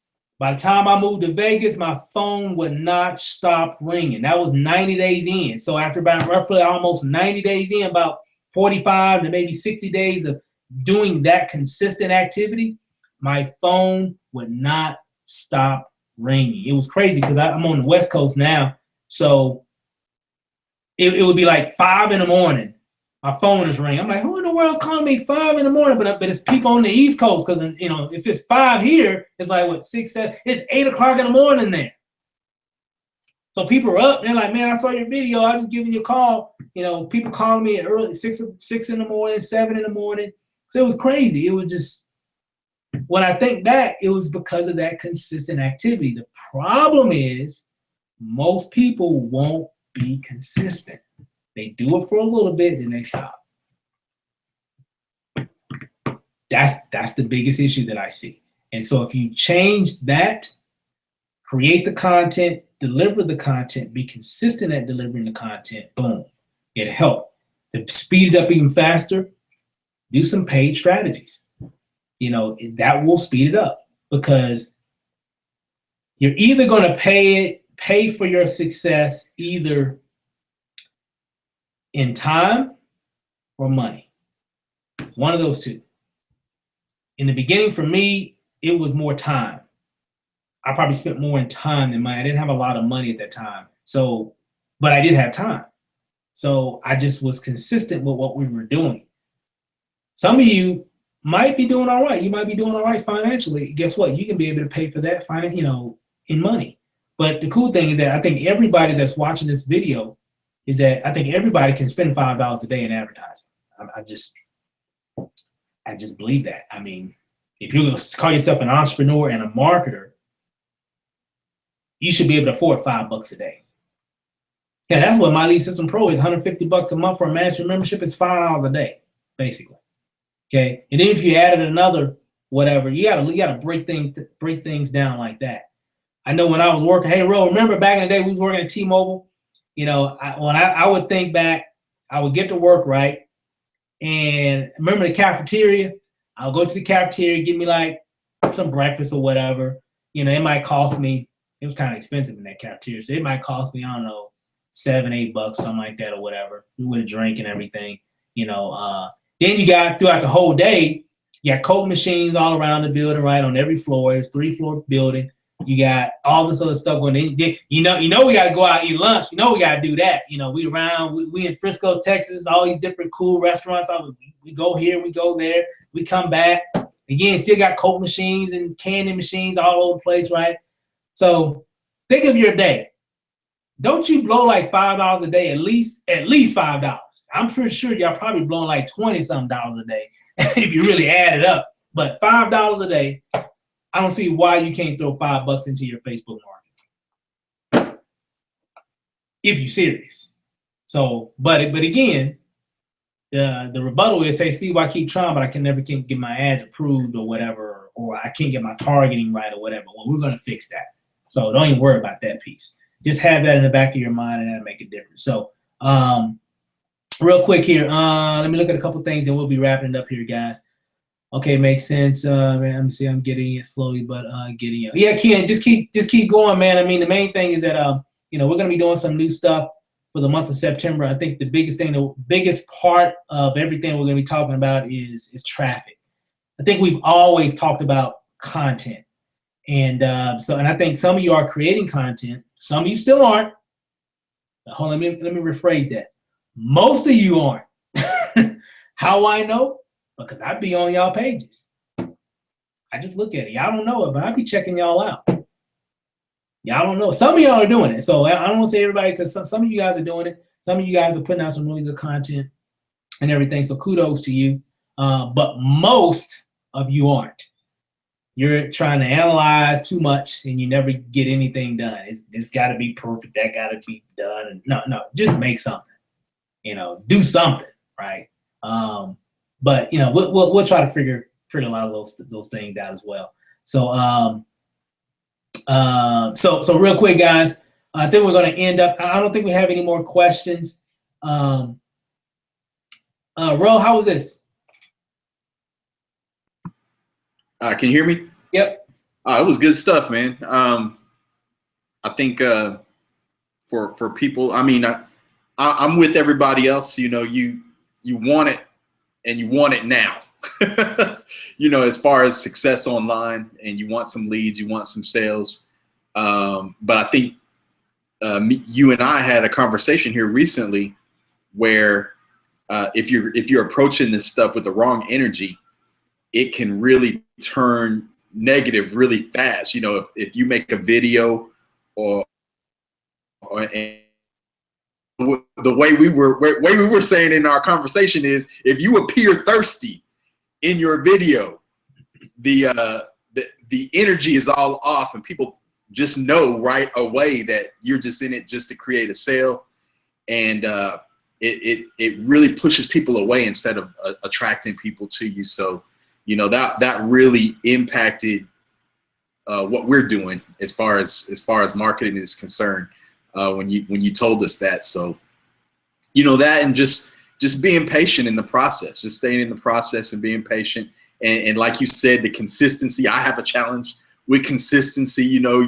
By the time I moved to Vegas, my phone would not stop ringing. That was 90 days in. So after about roughly almost 90 days in, about 45 to maybe 60 days of doing that consistent activity, my phone would not stop ringing. It was crazy because I'm on the West Coast now. So it would be like 5 in the morning. My phone is ringing. I'm like, who in the world calling me 5 in the morning? But it's people on the East Coast because, you know, if it's 5 here, it's like, what, 6, 7? It's 8 o'clock in the morning there. So people are up. They're like, man, I saw your video. I was just giving you a call. You know, people calling me at early 6 in the morning, 7 in the morning. So it was crazy. It was just, when I think back, it was because of that consistent activity. The problem is most people won't be consistent. They do it for a little bit, then they stop. That's the biggest issue that I see. And so if you change that, create the content, deliver the content, be consistent at delivering the content, boom, it'll help. To speed it up even faster, do some paid strategies. You know, that will speed it up because you're either going to pay for your success either in time or money. One of those two. In the beginning, for me, it was more time. I probably spent more in time than money. I didn't have a lot of money at that time. So, but I did have time. So I just was consistent with what we were doing. Some of you might be doing all right. You might be doing all right financially. Guess what? You can be able to pay for that, you know, in money. But the cool thing is that I think everybody that's watching this video is that I think everybody can spend $5 a day in advertising. I just believe that. I mean, if you call yourself an entrepreneur and a marketer, you should be able to afford $5 a day. Yeah, that's what MyLeadSystemPro is. $150 a month for a master membership is $5 a day, basically. Okay, and then if you added another whatever, you gotta break things down like that. I know when I was working, hey, Ro, remember back in the day we was working at T-Mobile? You know, when I would think back, I would get to work, right? And remember the cafeteria? I'll go to the cafeteria, give me like some breakfast or whatever. You know, it might cost me, it was kind of expensive in that cafeteria. So it might cost me, I don't know, $7, $8, something like that or whatever. With a drink and everything, you know. Then you got throughout the whole day, you got Coke machines all around the building, right? On every floor. It's 3-floor building. You got all this other stuff going in. You know, we got to go out and eat lunch. You know, we got to do that. You know, we in Frisco, Texas, all these different cool restaurants. We go here, we go there, we come back. Again, still got Coke machines and candy machines all over the place, right? So think of your day. Don't you blow like $5 a day, at least $5. I'm pretty sure y'all probably blowing like $20-something a day if you really add it up. But $5 a day, I don't see why you can't throw $5 into your Facebook marketing if you're serious. So, but again, the rebuttal is, hey, Steve, I keep trying, but I can never get my ads approved or whatever, or I can't get my targeting right or whatever. Well, we're going to fix that. So don't even worry about that piece. Just have that in the back of your mind, and that'll make a difference. So, real quick here, let me look at a couple things, and we'll be wrapping it up here, guys. Okay, makes sense. Man, let me see. I'm getting it slowly, but getting it. Yeah, Ken, just keep going, man. I mean, the main thing is that you know, we're gonna be doing some new stuff for the month of September. I think the biggest part of everything we're gonna be talking about is traffic. I think we've always talked about content, and I think some of you are creating content. Some of you still aren't. Hold on, let me rephrase that. Most of you aren't. How I know? Because I be on y'all pages. I just look at it. Y'all don't know it, but I be checking y'all out. Y'all don't know. Some of y'all are doing it. So I don't want to say everybody, because some of you guys are doing it. Some of you guys are putting out some really good content and everything. So kudos to you. But most of you aren't. You're trying to analyze too much and you never get anything done. It's got to be perfect. That got to be done. No, just make something. You know, do something, right? But you know, we'll try to figure a lot of those things out as well. So so real quick, guys, I think we're going to end up. I don't think we have any more questions. Ro, how was this? Can you hear me? Yep. It was good stuff, man. I think for people, I mean, I'm with everybody else. You know, you want it, and you want it now. You know, as far as success online, and you want some leads, you want some sales. But I think you and I had a conversation here recently where if you're approaching this stuff with the wrong energy, it can really turn negative really fast. You know, if you make a video or the way we were saying in our conversation is, if you appear thirsty in your video, the energy is all off, and people just know right away that you're just in it just to create a sale, and it really pushes people away instead of attracting people to you. So, you know, that really impacted what we're doing as far as marketing is concerned, when you told us that. So, you know, that, and just being patient in the process, just staying in the process and being patient. And like you said, the consistency. I have a challenge with consistency. You know,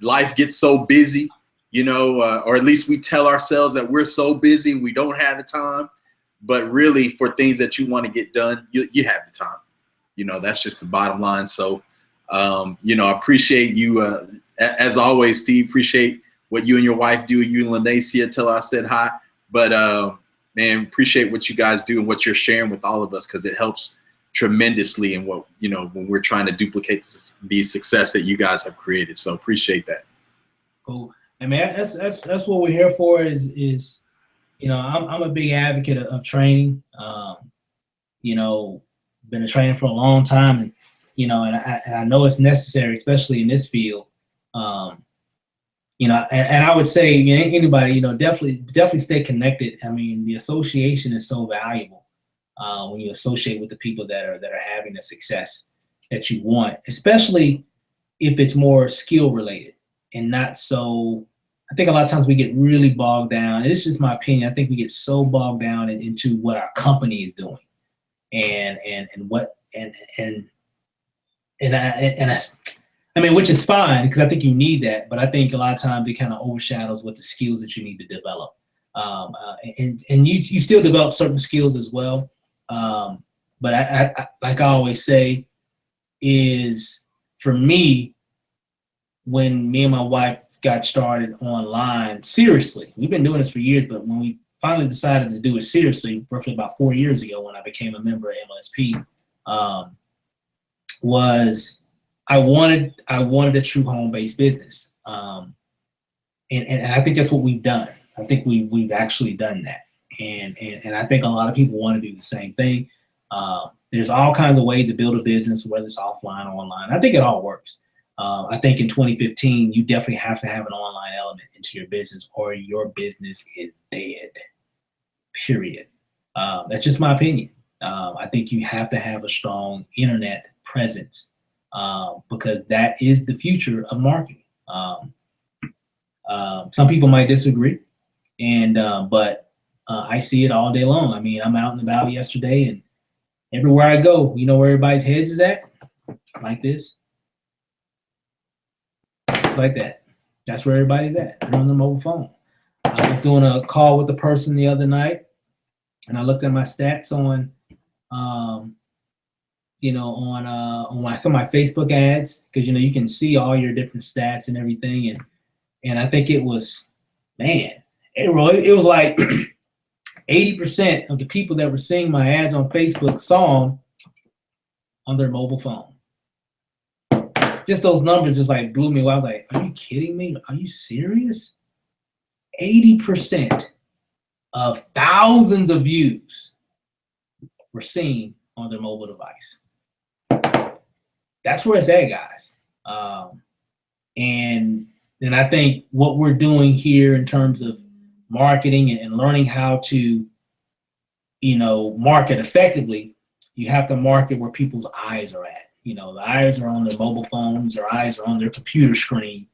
life gets so busy, you know, or at least we tell ourselves that we're so busy and we don't have the time. But really, for things that you want to get done, you have the time. You know, that's just the bottom line. So, you know, I appreciate you, as always, Steve. Appreciate what you and your wife do. You and Lanacia, tell her I said hi. But man, appreciate what you guys do and what you're sharing with all of us, because it helps tremendously in what, you know, when we're trying to duplicate the success that you guys have created. So appreciate that. Cool. I mean, that's what we're here for. Is you know, I'm a big advocate of training. You know, been a trainer for a long time, and you know, and I know it's necessary, especially in this field. You know, and I would say, you know, anybody, you know, definitely stay connected. I mean, the association is so valuable when you associate with the people that are having the success that you want, especially if it's more skill related and not so. I think a lot of times we get really bogged down. And it's just my opinion. I think we get so bogged down into what our company is doing, and I mean, which is fine, because I think you need that, but I think a lot of times it kind of overshadows what the skills that you need to develop. And you still develop certain skills as well. But I like I always say, is for me, when me and my wife got started online seriously, we've been doing this for years, but when we finally decided to do it seriously, roughly about 4 years ago, when I became a member of MLSP, was I wanted a true home-based business, and I think that's what we've done. I think we've actually done that, and I think a lot of people want to do the same thing. There's all kinds of ways to build a business, whether it's offline or online. I think it all works. I think in 2015, you definitely have to have an online element into your business, or your business is dead. Period. That's just my opinion. I think you have to have a strong internet presence, because that is the future of marketing. Some people might disagree, but I see it all day long. I mean, I'm out in the valley yesterday, and everywhere I go, you know where everybody's heads is at? Like this. It's like that. That's where everybody's at. They're on their mobile phone. I was doing a call with a person the other night, and I looked at my stats on, you know, on some of my Facebook ads, because, you know, you can see all your different stats and everything, and I think it was, man, it was like 80% of the people that were seeing my ads on Facebook saw them on their mobile phone. Just those numbers just like blew me away. I was like, are you kidding me? Are you serious? 80% of thousands of views were seen on their mobile device. That's where it's at, guys. And I think what we're doing here in terms of marketing and learning how to, you know, market effectively, you have to market where people's eyes are at. You know, the eyes are on their mobile phones, their eyes are on their computer screen.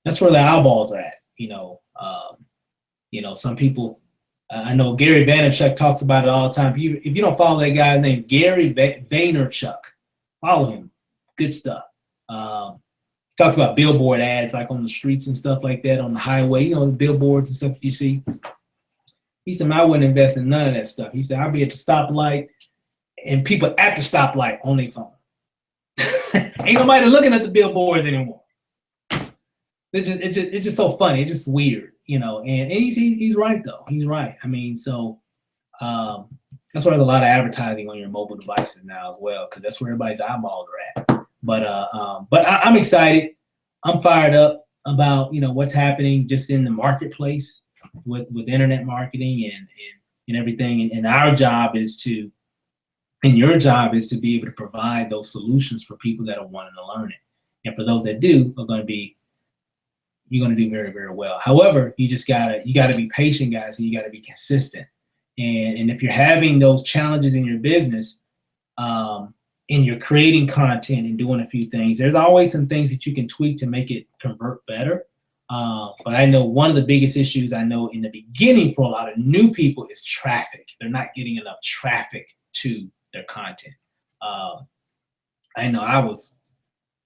That's where the eyeballs are at. You know, some people, I know Gary Vaynerchuk talks about it all the time. If you don't follow that guy named Gary Vaynerchuk, follow him. Good stuff. Talks about billboard ads, like on the streets and stuff like that, on the highway, you know, the billboards and stuff you see. He said, I wouldn't invest in none of that stuff. He said, I'll be at the stoplight and people at the stoplight on their phone. Ain't nobody looking at the billboards anymore. It's just so funny. It's just weird, you know, and he's right though. He's right. I mean, so that's why there's a lot of advertising on your mobile devices now as well, because that's where everybody's eyeballs are at. But I'm excited. I'm fired up about, you know, what's happening just in the marketplace with internet marketing and everything. And our job is to, and your job is to be able to provide those solutions for people that are wanting to learn it. And for those that do, you're going to do very, very well. However, you gotta be patient, guys, and you gotta be consistent. And if you're having those challenges in your business, and you're creating content and doing a few things, there's always some things that you can tweak to make it convert better. But I know one of the biggest issues I know in the beginning for a lot of new people is traffic. They're not getting enough traffic to their content. I know I was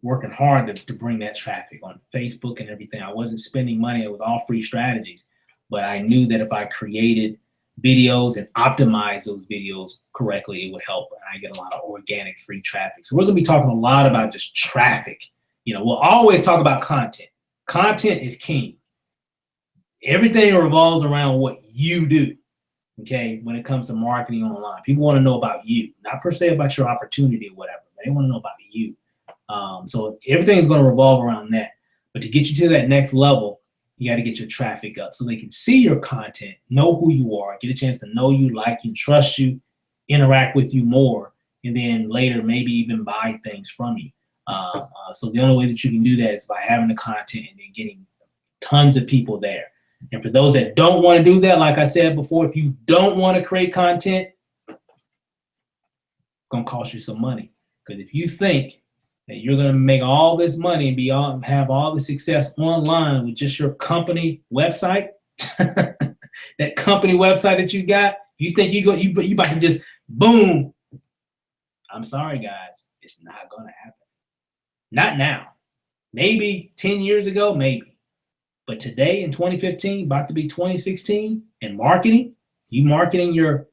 working hard to bring that traffic on Facebook and everything. I wasn't spending money. It was all free strategies. But I knew that if I created videos and optimize those videos correctly, it would help. And I get a lot of organic free traffic. So we're going to be talking a lot about just traffic. You know, we'll always talk about content. Content is king. Everything revolves around what you do. Okay, when it comes to marketing online, people want to know about you, not per se about your opportunity or whatever. But they want to know about you. So everything is going to revolve around that. But to get you to that next level, you got to get your traffic up so they can see your content, know who you are, get a chance to know you, like you, trust you, interact with you more, and then later maybe even buy things from you. So the only way that you can do that is by having the content and then getting tons of people there. And for those that don't want to do that, like I said before, if you don't want to create content, it's going to cost you some money. Because if you think that you're going to make all this money and have all the success online with just your company website, that company website that you got, you think you about to just boom. I'm sorry, guys. It's not going to happen. Not now. Maybe 10 years ago, maybe. But today in 2015, about to be 2016, and marketing, you marketing your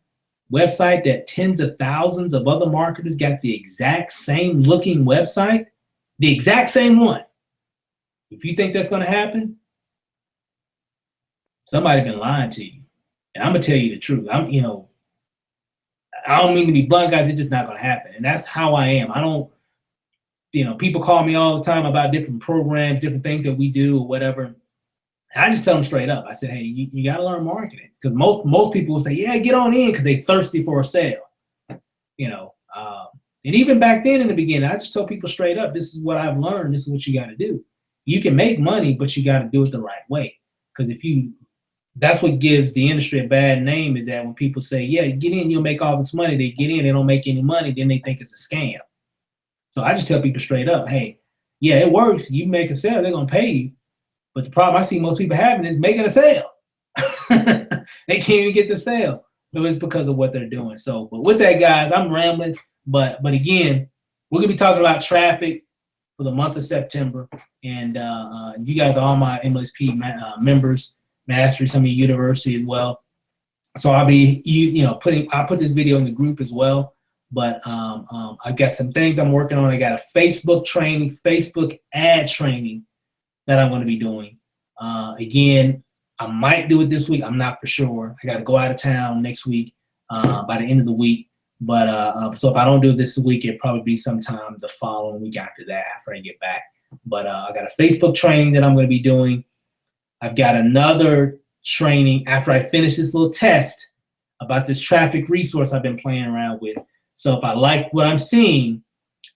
website that tens of thousands of other marketers got the exact same looking website, the exact same one. If you think that's going to happen, somebody been lying to you. And I'm going to tell you the truth. I don't mean to be blunt, guys. It's just not going to happen. And that's how I am. I don't, people call me all the time about different programs, different things that we do or whatever. And I just tell them straight up. I said, hey, you got to learn marketing. Because most people will say, yeah, get on in because they're thirsty for a sale. And even back then in the beginning, I just tell people straight up, this is what I've learned. This is what you got to do. You can make money, but you got to do it the right way. Because that's what gives the industry a bad name, is that when people say, yeah, get in, you'll make all this money. They get in, they don't make any money. Then they think it's a scam. So I just tell people straight up, hey, yeah, it works. You make a sale, they're going to pay you. But the problem I see most people having is making a sale. They can't even get the sale. But it's because of what they're doing. So, but with that, guys, I'm rambling. But again, we're going to be talking about traffic for the month of September. And you guys are all my MLSP members, Mastery, some of your university as well. So I'll be, I'll put this video in the group as well. But I've got some things I'm working on. I got a Facebook training, Facebook ad training that I'm going to be doing. Again, I might do it this week. I'm not for sure. I got to go out of town next week by the end of the week. But so if I don't do it this week, it'll probably be sometime the following week after that, after I get back. But I got a Facebook training that I'm going to be doing. I've got another training after I finish this little test about this traffic resource I've been playing around with. So if I like what I'm seeing,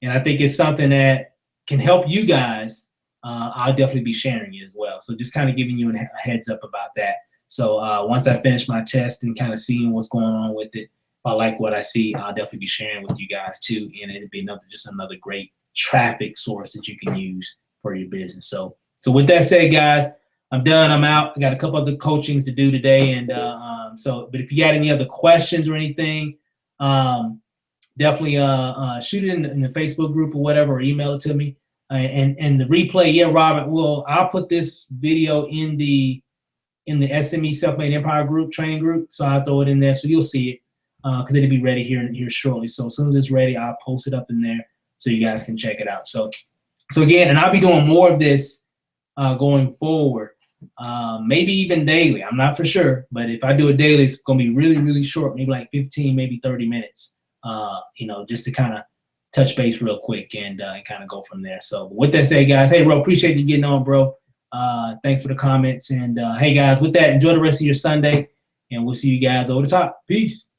and I think it's something that can help you guys, I'll definitely be sharing it as well. So just kind of giving you a heads up about that. So once I finish my test and kind of seeing what's going on with it, if I like what I see, I'll definitely be sharing with you guys too. And it'll be another great traffic source that you can use for your business. So with that said, guys, I'm done. I'm out. I got a couple other coachings to do today. And but if you got any other questions or anything, definitely shoot it in the Facebook group or whatever, or email it to me. And the replay, yeah, Robert. Well, I'll put this video in the SME Self-Made Empire group, training group. So I'll throw it in there, so you'll see it because it'll be ready here shortly. So as soon as it's ready, I'll post it up in there so you guys can check it out. So again, and I'll be doing more of this going forward, maybe even daily. I'm not for sure, but if I do it daily, it's gonna be really, really short, maybe like 15, maybe 30 minutes. Just to kind of touch base real quick and kind of go from there. So with that said, guys, hey, bro, appreciate you getting on, bro. Thanks for the comments. And hey, guys, with that, enjoy the rest of your Sunday, and we'll see you guys over the top. Peace.